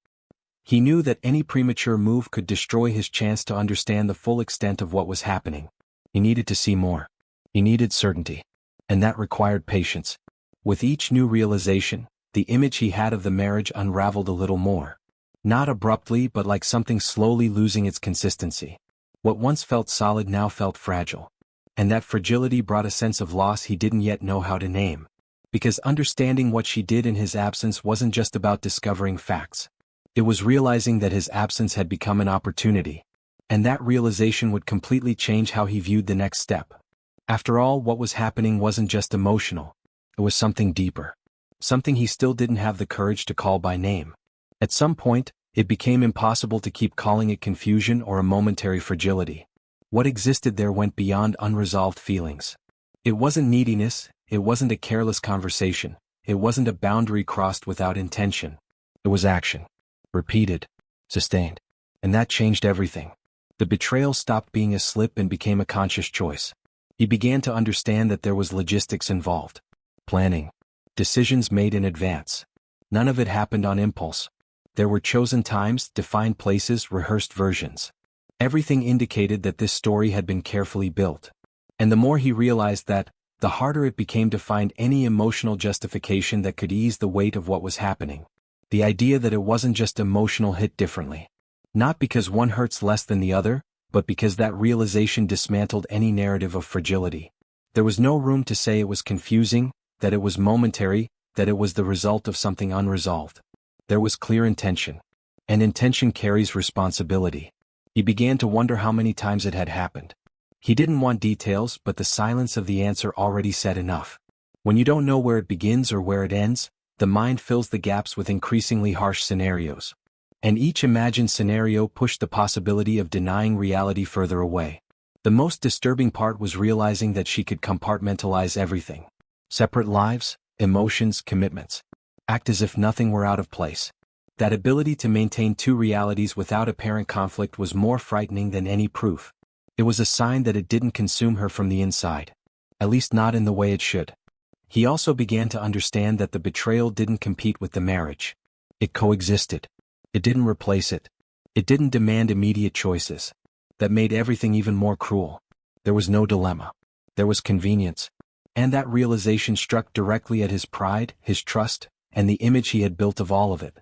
He knew that any premature move could destroy his chance to understand the full extent of what was happening. He needed to see more. He needed certainty. And that required patience. With each new realization, the image he had of the marriage unraveled a little more. Not abruptly, but like something slowly losing its consistency. What once felt solid now felt fragile. And that fragility brought a sense of loss he didn't yet know how to name. Because understanding what she did in his absence wasn't just about discovering facts. It was realizing that his absence had become an opportunity. And that realization would completely change how he viewed the next step. After all, what was happening wasn't just emotional. It was something deeper. Something he still didn't have the courage to call by name. At some point, it became impossible to keep calling it confusion or a momentary fragility. What existed there went beyond unresolved feelings. It wasn't neediness, it wasn't a careless conversation, it wasn't a boundary crossed without intention. It was action. Repeated. Sustained. And that changed everything. The betrayal stopped being a slip and became a conscious choice. He began to understand that there was logistics involved. Planning. Decisions made in advance. None of it happened on impulse. There were chosen times, defined places, rehearsed versions. Everything indicated that this story had been carefully built. And the more he realized that, the harder it became to find any emotional justification that could ease the weight of what was happening. The idea that it wasn't just emotional hit differently. Not because one hurts less than the other, but because that realization dismantled any narrative of fragility. There was no room to say it was confusing, that it was momentary, that it was the result of something unresolved. There was clear intention. And intention carries responsibility. He began to wonder how many times it had happened. He didn't want details, but the silence of the answer already said enough. When you don't know where it begins or where it ends, the mind fills the gaps with increasingly harsh scenarios. And each imagined scenario pushed the possibility of denying reality further away. The most disturbing part was realizing that she could compartmentalize everything. Separate lives, emotions, commitments. Act as if nothing were out of place. That ability to maintain two realities without apparent conflict was more frightening than any proof. It was a sign that it didn't consume her from the inside. At least not in the way it should. He also began to understand that the betrayal didn't compete with the marriage. It coexisted. It didn't replace it. It didn't demand immediate choices. That made everything even more cruel. There was no dilemma. There was convenience. And that realization struck directly at his pride, his trust, and the image he had built of all of it.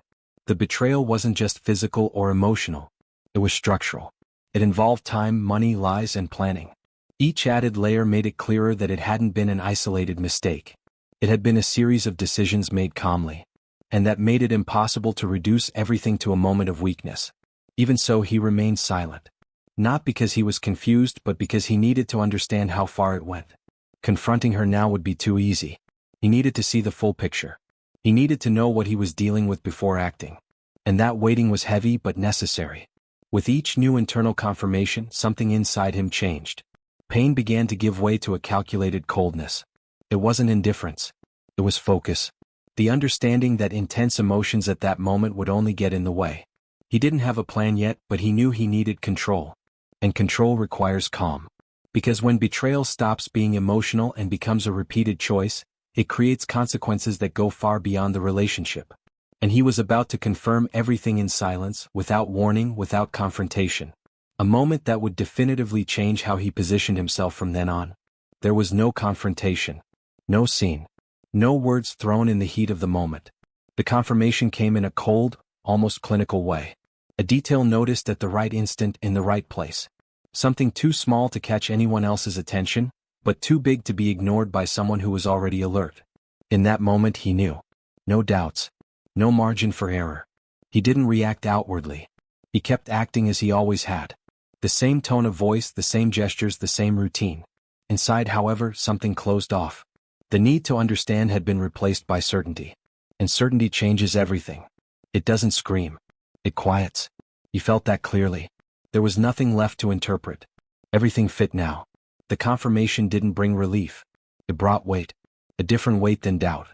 The betrayal wasn't just physical or emotional. It was structural. It involved time, money, lies, and planning. Each added layer made it clearer that it hadn't been an isolated mistake. It had been a series of decisions made calmly. And that made it impossible to reduce everything to a moment of weakness. Even so, he remained silent. Not because he was confused, but because he needed to understand how far it went. Confronting her now would be too easy. He needed to see the full picture. He needed to know what he was dealing with before acting. And that waiting was heavy but necessary. With each new internal confirmation, something inside him changed. Pain began to give way to a calculated coldness. It wasn't indifference. It was focus. The understanding that intense emotions at that moment would only get in the way. He didn't have a plan yet, but he knew he needed control. And control requires calm. Because when betrayal stops being emotional and becomes a repeated choice, it creates consequences that go far beyond the relationship. And he was about to confirm everything in silence, without warning, without confrontation. A moment that would definitively change how he positioned himself from then on. There was no confrontation. No scene. No words thrown in the heat of the moment. The confirmation came in a cold, almost clinical way. A detail noticed at the right instant in the right place. Something too small to catch anyone else's attention, but too big to be ignored by someone who was already alert. In that moment he knew. No doubts. No margin for error. He didn't react outwardly. He kept acting as he always had. The same tone of voice, the same gestures, the same routine. Inside, however, something closed off. The need to understand had been replaced by certainty. And certainty changes everything. It doesn't scream. It quiets. He felt that clearly. There was nothing left to interpret. Everything fit now. The confirmation didn't bring relief. It brought weight. A different weight than doubt.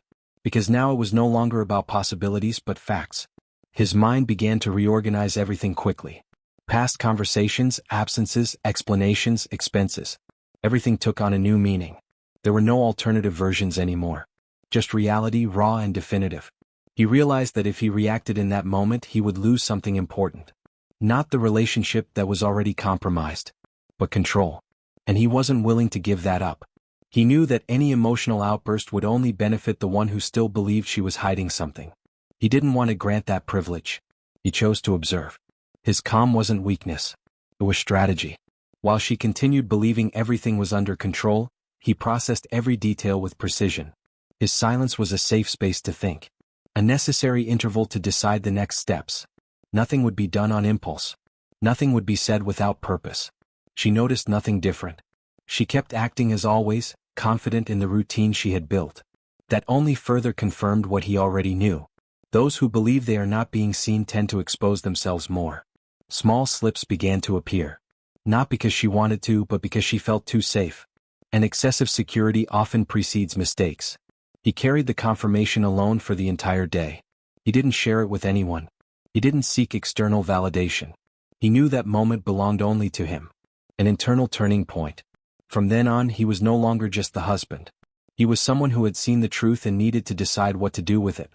Because now it was no longer about possibilities but facts. His mind began to reorganize everything quickly. Past conversations, absences, explanations, expenses. Everything took on a new meaning. There were no alternative versions anymore. Just reality, raw and definitive. He realized that if he reacted in that moment, he would lose something important. Not the relationship that was already compromised, but control. And he wasn't willing to give that up. He knew that any emotional outburst would only benefit the one who still believed she was hiding something. He didn't want to grant that privilege. He chose to observe. His calm wasn't weakness. It was strategy. While she continued believing everything was under control, he processed every detail with precision. His silence was a safe space to think. A necessary interval to decide the next steps. Nothing would be done on impulse. Nothing would be said without purpose. She noticed nothing different. She kept acting as always, confident in the routine she had built. That only further confirmed what he already knew. Those who believe they are not being seen tend to expose themselves more. Small slips began to appear. Not because she wanted to, but because she felt too safe. And excessive security often precedes mistakes. He carried the confirmation alone for the entire day. He didn't share it with anyone. He didn't seek external validation. He knew that moment belonged only to him. An internal turning point. From then on, he was no longer just the husband. He was someone who had seen the truth and needed to decide what to do with it.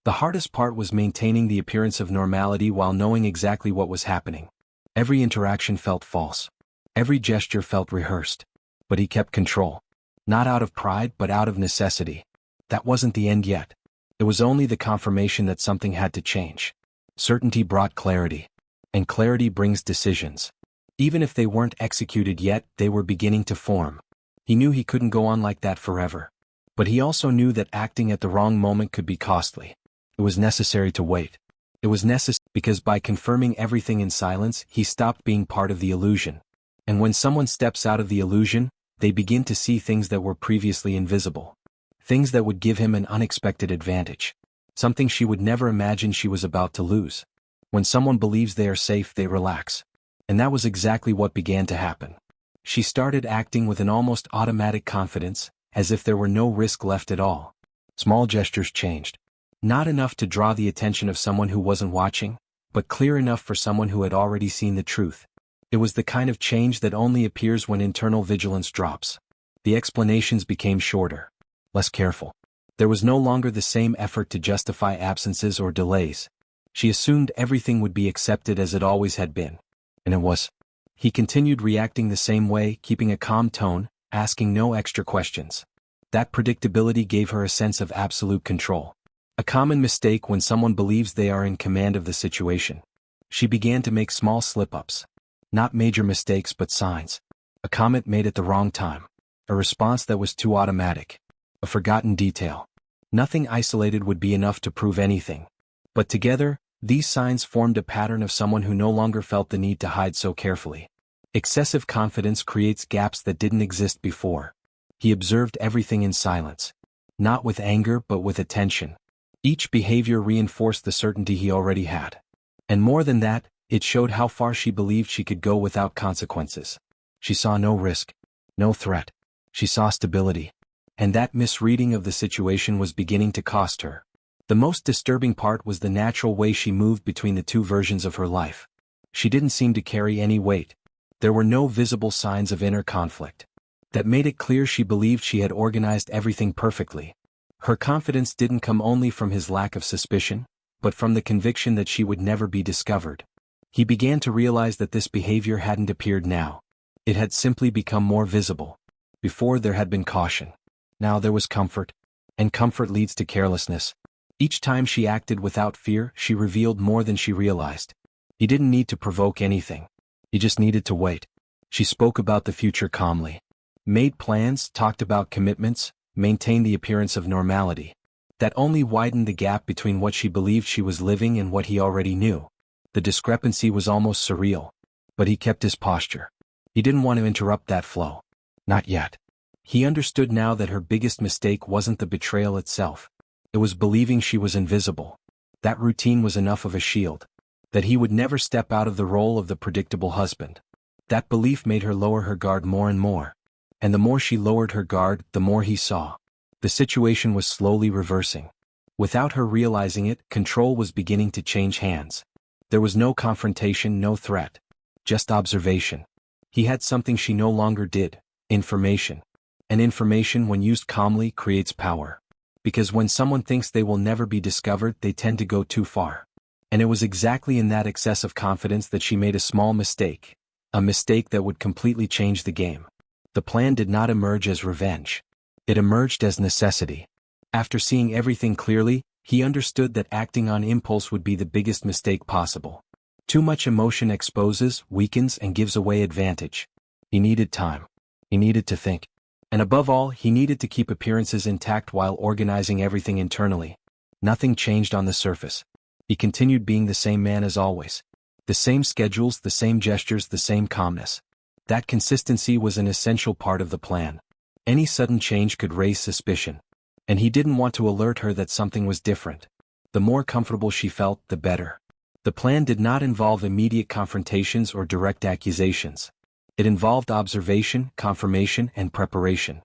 The hardest part was maintaining the appearance of normality while knowing exactly what was happening. Every interaction felt false. Every gesture felt rehearsed. But he kept control. Not out of pride, but out of necessity. That wasn't the end yet. It was only the confirmation that something had to change. Certainty brought clarity. And clarity brings decisions. Even if they weren't executed yet, they were beginning to form. He knew he couldn't go on like that forever. But he also knew that acting at the wrong moment could be costly. It was necessary to wait. It was necessary because by confirming everything in silence, he stopped being part of the illusion. And when someone steps out of the illusion, they begin to see things that were previously invisible. Things that would give him an unexpected advantage. Something she would never imagine she was about to lose. When someone believes they are safe, they relax. And that was exactly what began to happen. She started acting with an almost automatic confidence, as if there were no risk left at all. Small gestures changed. Not enough to draw the attention of someone who wasn't watching, but clear enough for someone who had already seen the truth. It was the kind of change that only appears when internal vigilance drops. The explanations became shorter, less careful. There was no longer the same effort to justify absences or delays. She assumed everything would be accepted as it always had been. And it was. He continued reacting the same way, keeping a calm tone, asking no extra questions. That predictability gave her a sense of absolute control. A common mistake when someone believes they are in command of the situation. She began to make small slip-ups. Not major mistakes but signs. A comment made at the wrong time. A response that was too automatic. A forgotten detail. Nothing isolated would be enough to prove anything. But together, these signs formed a pattern of someone who no longer felt the need to hide so carefully. Excessive confidence creates gaps that didn't exist before. He observed everything in silence. Not with anger but with attention. Each behavior reinforced the certainty he already had. And more than that, it showed how far she believed she could go without consequences. She saw no risk, no threat. She saw stability. And that misreading of the situation was beginning to cost her. The most disturbing part was the natural way she moved between the two versions of her life. She didn't seem to carry any weight. There were no visible signs of inner conflict. That made it clear she believed she had organized everything perfectly. Her confidence didn't come only from his lack of suspicion, but from the conviction that she would never be discovered. He began to realize that this behavior hadn't appeared now. It had simply become more visible. Before there had been caution. Now there was comfort. And comfort leads to carelessness. Each time she acted without fear, she revealed more than she realized. He didn't need to provoke anything. He just needed to wait. She spoke about the future calmly. Made plans, talked about commitments, maintained the appearance of normality. That only widened the gap between what she believed she was living and what he already knew. The discrepancy was almost surreal. But he kept his posture. He didn't want to interrupt that flow. Not yet. He understood now that her biggest mistake wasn't the betrayal itself. It was believing she was invisible. That routine was enough of a shield. That he would never step out of the role of the predictable husband. That belief made her lower her guard more and more. And the more she lowered her guard, the more he saw. The situation was slowly reversing. Without her realizing it, control was beginning to change hands. There was no confrontation, no threat. Just observation. He had something she no longer did: information. And information, when used calmly, creates power. Because when someone thinks they will never be discovered, they tend to go too far. And it was exactly in that excess of confidence that she made a small mistake. A mistake that would completely change the game. The plan did not emerge as revenge. It emerged as necessity. After seeing everything clearly, he understood that acting on impulse would be the biggest mistake possible. Too much emotion exposes, weakens, and gives away advantage. He needed time. He needed to think. And above all, he needed to keep appearances intact while organizing everything internally. Nothing changed on the surface. He continued being the same man as always. The same schedules, the same gestures, the same calmness. That consistency was an essential part of the plan. Any sudden change could raise suspicion. And he didn't want to alert her that something was different. The more comfortable she felt, the better. The plan did not involve immediate confrontations or direct accusations. It involved observation, confirmation, and preparation.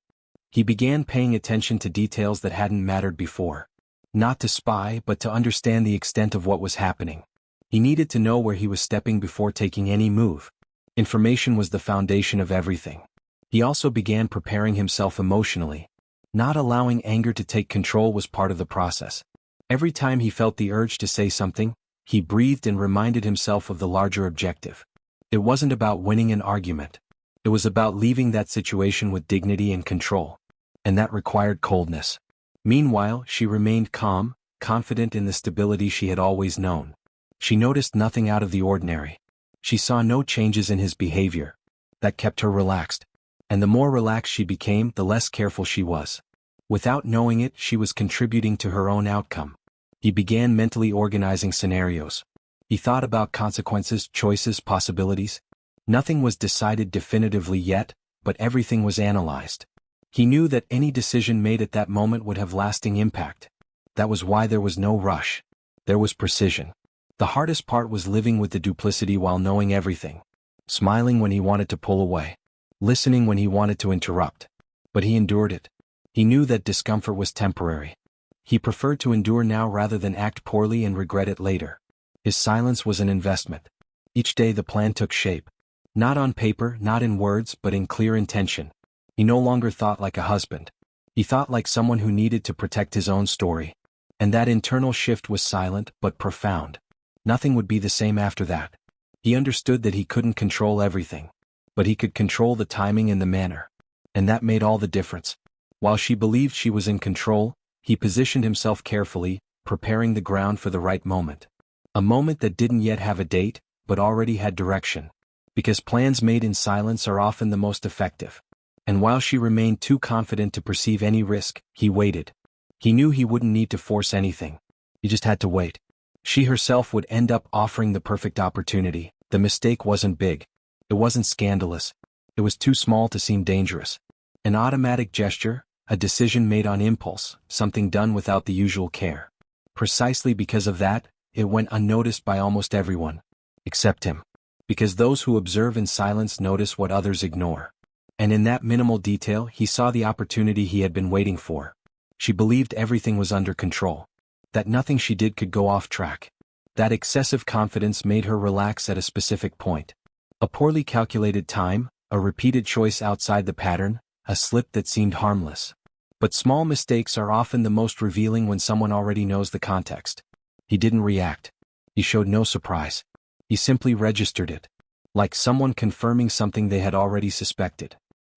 He began paying attention to details that hadn't mattered before. Not to spy, but to understand the extent of what was happening. He needed to know where he was stepping before taking any move. Information was the foundation of everything. He also began preparing himself emotionally. Not allowing anger to take control was part of the process. Every time he felt the urge to say something, he breathed and reminded himself of the larger objective. It wasn't about winning an argument. It was about leaving that situation with dignity and control. And that required coldness. Meanwhile, she remained calm, confident in the stability she had always known. She noticed nothing out of the ordinary. She saw no changes in his behavior. That kept her relaxed. And the more relaxed she became, the less careful she was. Without knowing it, she was contributing to her own outcome. He began mentally organizing scenarios. He thought about consequences, choices, possibilities. Nothing was decided definitively yet, but everything was analyzed. He knew that any decision made at that moment would have lasting impact. That was why there was no rush. There was precision. The hardest part was living with the duplicity while knowing everything. Smiling when he wanted to pull away. Listening when he wanted to interrupt. But he endured it. He knew that discomfort was temporary. He preferred to endure now rather than act poorly and regret it later. His silence was an investment. Each day the plan took shape. Not on paper, not in words, but in clear intention. He no longer thought like a husband. He thought like someone who needed to protect his own story. And that internal shift was silent, but profound. Nothing would be the same after that. He understood that he couldn't control everything. But he could control the timing and the manner. And that made all the difference. While she believed she was in control, he positioned himself carefully, preparing the ground for the right moment. A moment that didn't yet have a date, but already had direction. Because plans made in silence are often the most effective. And while she remained too confident to perceive any risk, he waited. He knew he wouldn't need to force anything. He just had to wait. She herself would end up offering the perfect opportunity. The mistake wasn't big. It wasn't scandalous. It was too small to seem dangerous. An automatic gesture, a decision made on impulse, something done without the usual care. Precisely because of that, it went unnoticed by almost everyone. Except him. Because those who observe in silence notice what others ignore. And in that minimal detail, he saw the opportunity he had been waiting for. She believed everything was under control. That nothing she did could go off track. That excessive confidence made her relax at a specific point. A poorly calculated time, a repeated choice outside the pattern, a slip that seemed harmless. But small mistakes are often the most revealing when someone already knows the context. He didn't react. He showed no surprise. He simply registered it. Like someone confirming something they had already suspected.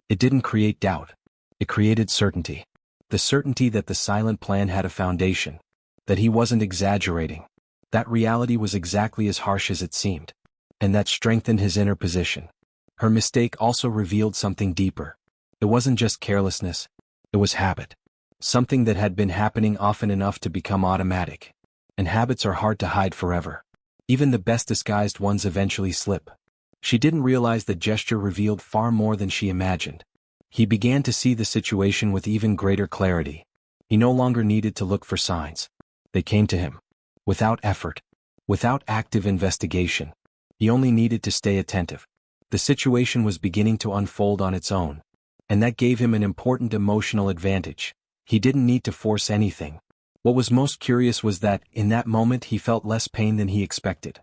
It didn't create doubt. It created certainty. The certainty that the silent plan had a foundation. That he wasn't exaggerating. That reality was exactly as harsh as it seemed. And that strengthened his inner position. Her mistake also revealed something deeper. It wasn't just carelessness. It was habit. Something that had been happening often enough to become automatic. And habits are hard to hide forever. Even the best disguised ones eventually slip. She didn't realize the gesture revealed far more than she imagined. He began to see the situation with even greater clarity. He no longer needed to look for signs. They came to him. Without effort. Without active investigation. He only needed to stay attentive. The situation was beginning to unfold on its own. And that gave him an important emotional advantage. He didn't need to force anything. What was most curious was that, in that moment, he felt less pain than he expected.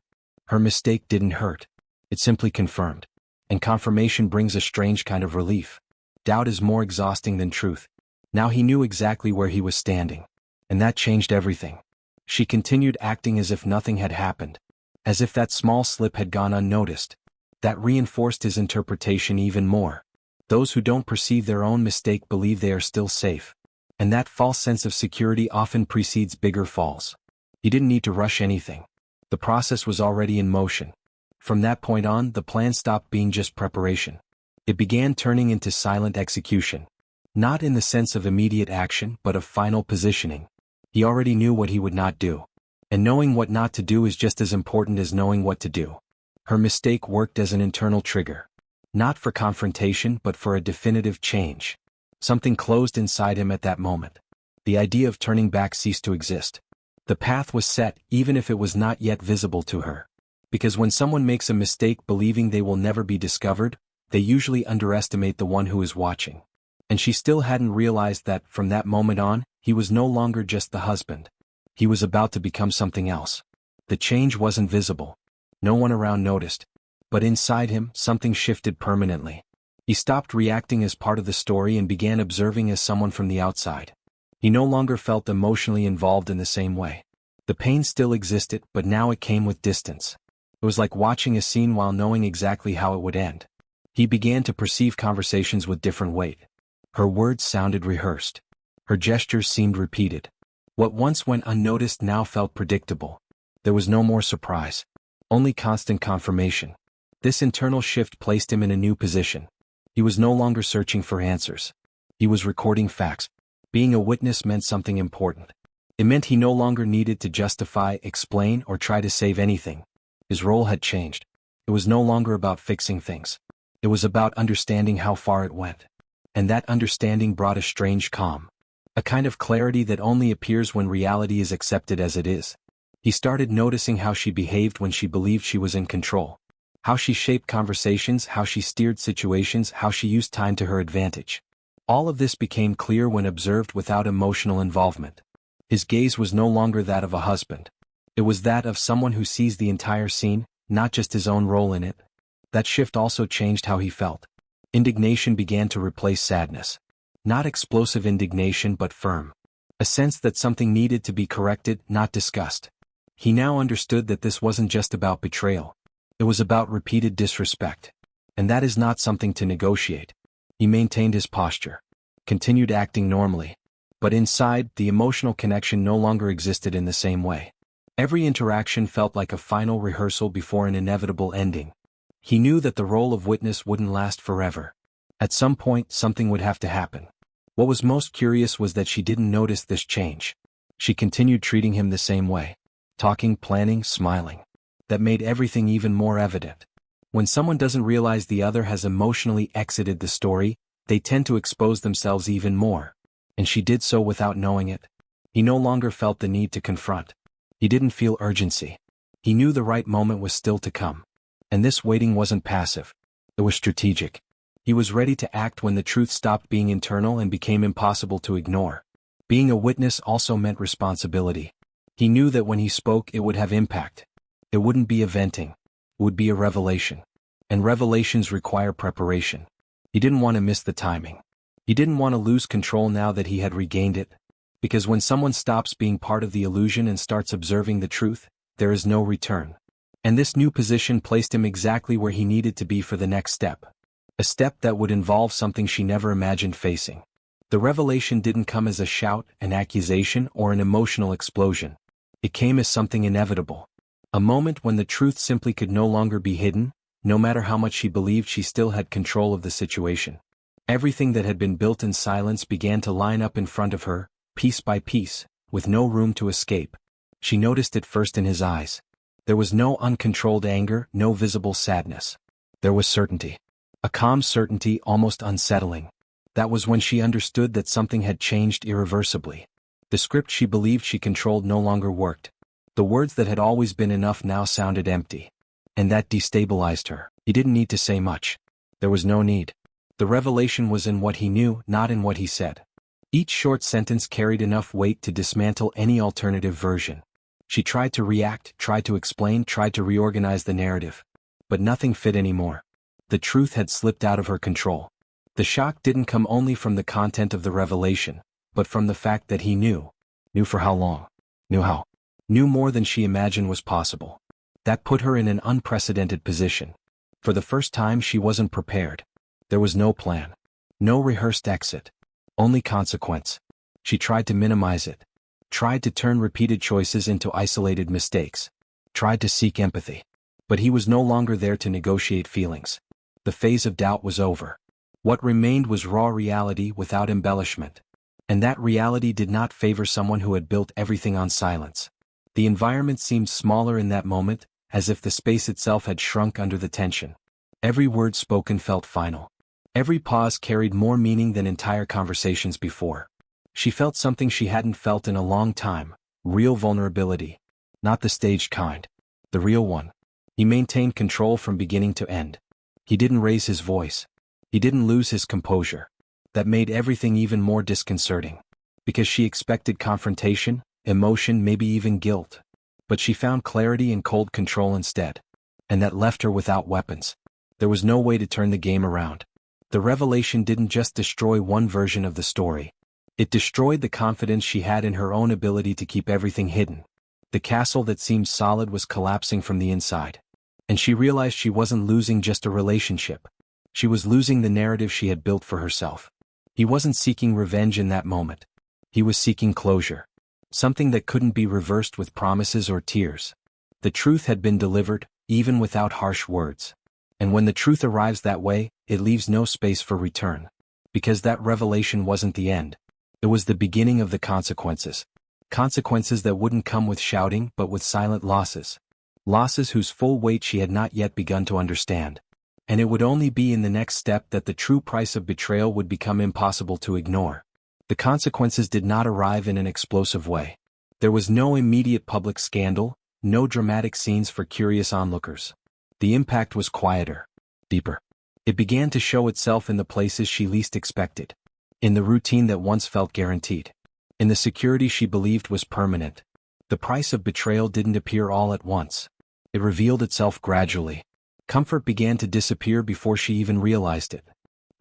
Her mistake didn't hurt. It simply confirmed. And confirmation brings a strange kind of relief. Doubt is more exhausting than truth. Now he knew exactly where he was standing. And that changed everything. She continued acting as if nothing had happened. As if that small slip had gone unnoticed. That reinforced his interpretation even more. Those who don't perceive their own mistake believe they are still safe. And that false sense of security often precedes bigger falls. He didn't need to rush anything. The process was already in motion. From that point on, the plan stopped being just preparation. It began turning into silent execution. Not in the sense of immediate action, but of final positioning. He already knew what he would not do. And knowing what not to do is just as important as knowing what to do. Her mistake worked as an internal trigger. Not for confrontation, but for a definitive change. Something closed inside him at that moment. The idea of turning back ceased to exist. The path was set, even if it was not yet visible to her. Because when someone makes a mistake believing they will never be discovered, they usually underestimate the one who is watching. And she still hadn't realized that, from that moment on, he was no longer just the husband. He was about to become something else. The change wasn't visible. No one around noticed. But inside him, something shifted permanently. He stopped reacting as part of the story and began observing as someone from the outside. He no longer felt emotionally involved in the same way. The pain still existed, but now it came with distance. It was like watching a scene while knowing exactly how it would end. He began to perceive conversations with different weight. Her words sounded rehearsed. Her gestures seemed repeated. What once went unnoticed now felt predictable. There was no more surprise. Only constant confirmation. This internal shift placed him in a new position. He was no longer searching for answers. He was recording facts. Being a witness meant something important. It meant he no longer needed to justify, explain, or try to save anything. His role had changed. It was no longer about fixing things. It was about understanding how far it went. And that understanding brought a strange calm. A kind of clarity that only appears when reality is accepted as it is. He started noticing how she behaved when she believed she was in control. How she shaped conversations, how she steered situations, how she used time to her advantage. All of this became clear when observed without emotional involvement. His gaze was no longer that of a husband. It was that of someone who sees the entire scene, not just his own role in it. That shift also changed how he felt. Indignation began to replace sadness. Not explosive indignation but firm. A sense that something needed to be corrected, not discussed. He now understood that this wasn't just about betrayal. It was about repeated disrespect. And that is not something to negotiate. He maintained his posture. Continued acting normally. But inside, the emotional connection no longer existed in the same way. Every interaction felt like a final rehearsal before an inevitable ending. He knew that the role of witness wouldn't last forever. At some point, something would have to happen. What was most curious was that she didn't notice this change. She continued treating him the same way. Talking, planning, smiling. That made everything even more evident. When someone doesn't realize the other has emotionally exited the story, they tend to expose themselves even more. And she did so without knowing it. He no longer felt the need to confront. He didn't feel urgency. He knew the right moment was still to come. And this waiting wasn't passive. It was strategic. He was ready to act when the truth stopped being internal and became impossible to ignore. Being a witness also meant responsibility. He knew that when he spoke it would have impact. It wouldn't be a venting. It would be a revelation. And revelations require preparation. He didn't want to miss the timing. He didn't want to lose control now that he had regained it. Because when someone stops being part of the illusion and starts observing the truth, there is no return. And this new position placed him exactly where he needed to be for the next step. A step that would involve something she never imagined facing. The revelation didn't come as a shout, an accusation, or an emotional explosion. It came as something inevitable. A moment when the truth simply could no longer be hidden, no matter how much she believed she still had control of the situation. Everything that had been built in silence began to line up in front of her, piece by piece, with no room to escape. She noticed it first in his eyes. There was no uncontrolled anger, no visible sadness. There was certainty. A calm certainty, almost unsettling. That was when she understood that something had changed irreversibly. The script she believed she controlled no longer worked. The words that had always been enough now sounded empty. And that destabilized her. He didn't need to say much. There was no need. The revelation was in what he knew, not in what he said. Each short sentence carried enough weight to dismantle any alternative version. She tried to react, tried to explain, tried to reorganize the narrative. But nothing fit anymore. The truth had slipped out of her control. The shock didn't come only from the content of the revelation, but from the fact that he knew. Knew for how long? Knew how? Knew more than she imagined was possible. That put her in an unprecedented position. For the first time she wasn't prepared. There was no plan. No rehearsed exit. Only consequence. She tried to minimize it. Tried to turn repeated choices into isolated mistakes. Tried to seek empathy. But he was no longer there to negotiate feelings. The phase of doubt was over. What remained was raw reality without embellishment. And that reality did not favor someone who had built everything on silence. The environment seemed smaller in that moment, as if the space itself had shrunk under the tension. Every word spoken felt final. Every pause carried more meaning than entire conversations before. She felt something she hadn't felt in a long time, real vulnerability. Not the staged kind. The real one. He maintained control from beginning to end. He didn't raise his voice. He didn't lose his composure. That made everything even more disconcerting. Because she expected confrontation, emotion, maybe even guilt. But she found clarity and cold control instead. And that left her without weapons. There was no way to turn the game around. The revelation didn't just destroy one version of the story. It destroyed the confidence she had in her own ability to keep everything hidden. The castle that seemed solid was collapsing from the inside. And she realized she wasn't losing just a relationship. She was losing the narrative she had built for herself. He wasn't seeking revenge in that moment. He was seeking closure. Something that couldn't be reversed with promises or tears. The truth had been delivered, even without harsh words. And when the truth arrives that way, it leaves no space for return. Because that revelation wasn't the end. It was the beginning of the consequences. Consequences that wouldn't come with shouting but with silent losses. Losses whose full weight she had not yet begun to understand. And it would only be in the next step that the true price of betrayal would become impossible to ignore. The consequences did not arrive in an explosive way. There was no immediate public scandal, no dramatic scenes for curious onlookers. The impact was quieter, deeper. It began to show itself in the places she least expected. In the routine that once felt guaranteed. In the security she believed was permanent. The price of betrayal didn't appear all at once. It revealed itself gradually. Comfort began to disappear before she even realized it.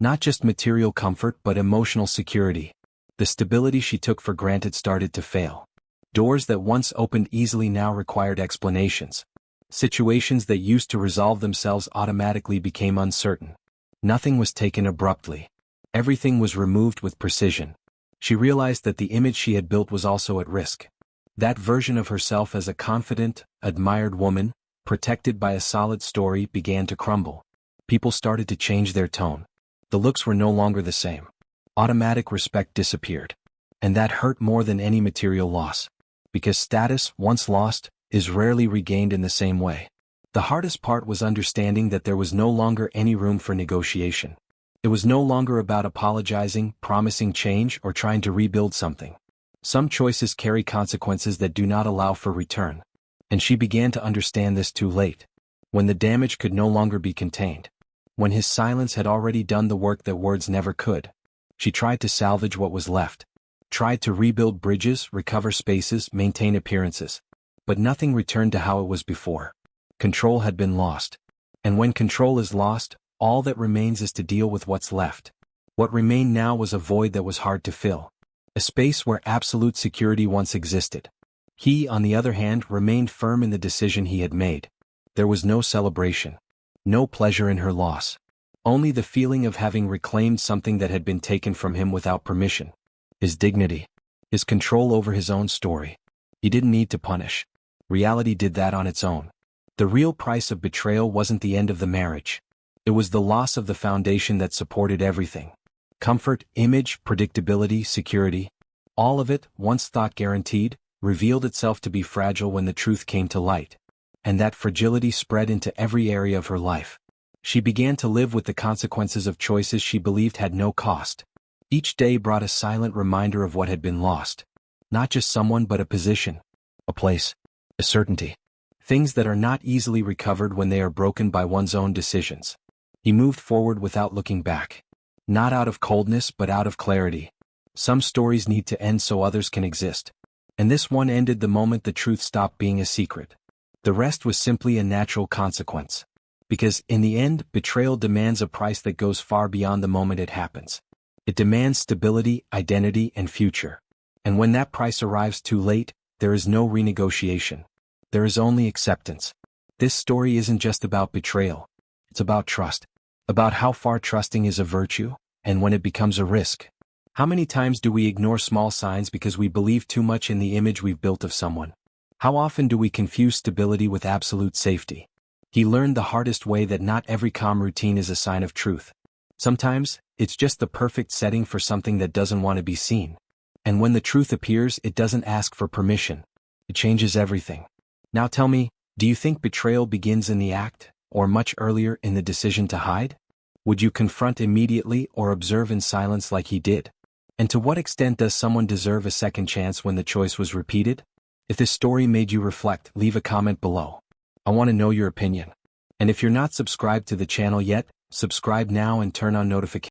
Not just material comfort but emotional security. The stability she took for granted started to fail. Doors that once opened easily now required explanations. Situations that used to resolve themselves automatically became uncertain. Nothing was taken abruptly. Everything was removed with precision. She realized that the image she had built was also at risk. That version of herself as a confident, admired woman, protected by a solid story, began to crumble. People started to change their tone. The looks were no longer the same. Automatic respect disappeared. And that hurt more than any material loss. Because status, once lost, is rarely regained in the same way. The hardest part was understanding that there was no longer any room for negotiation. It was no longer about apologizing, promising change, or trying to rebuild something. Some choices carry consequences that do not allow for return. And she began to understand this too late. When the damage could no longer be contained. When his silence had already done the work that words never could. She tried to salvage what was left. Tried to rebuild bridges, recover spaces, maintain appearances. But nothing returned to how it was before. Control had been lost. And when control is lost, all that remains is to deal with what's left. What remained now was a void that was hard to fill. A space where absolute security once existed. He, on the other hand, remained firm in the decision he had made. There was no celebration. No pleasure in her loss. Only the feeling of having reclaimed something that had been taken from him without permission. His dignity. His control over his own story. He didn't need to punish. Reality did that on its own. The real price of betrayal wasn't the end of the marriage. It was the loss of the foundation that supported everything. Comfort, image, predictability, security. All of it, once thought guaranteed, revealed itself to be fragile when the truth came to light. And that fragility spread into every area of her life. She began to live with the consequences of choices she believed had no cost. Each day brought a silent reminder of what had been lost. Not just someone but a position, a place, a certainty. Things that are not easily recovered when they are broken by one's own decisions. He moved forward without looking back. Not out of coldness but out of clarity. Some stories need to end so others can exist. And this one ended the moment the truth stopped being a secret. The rest was simply a natural consequence. Because, in the end, betrayal demands a price that goes far beyond the moment it happens. It demands stability, identity, and future. And when that price arrives too late, there is no renegotiation. There is only acceptance. This story isn't just about betrayal. It's about trust. About how far trusting is a virtue, and when it becomes a risk. How many times do we ignore small signs because we believe too much in the image we've built of someone? How often do we confuse stability with absolute safety? He learned the hardest way that not every calm routine is a sign of truth. Sometimes, it's just the perfect setting for something that doesn't want to be seen. And when the truth appears, it doesn't ask for permission. It changes everything. Now tell me, do you think betrayal begins in the act, or much earlier in the decision to hide? Would you confront immediately or observe in silence like he did? And to what extent does someone deserve a second chance when the choice was repeated? If this story made you reflect, leave a comment below. I want to know your opinion. And if you're not subscribed to the channel yet, subscribe now and turn on notifications.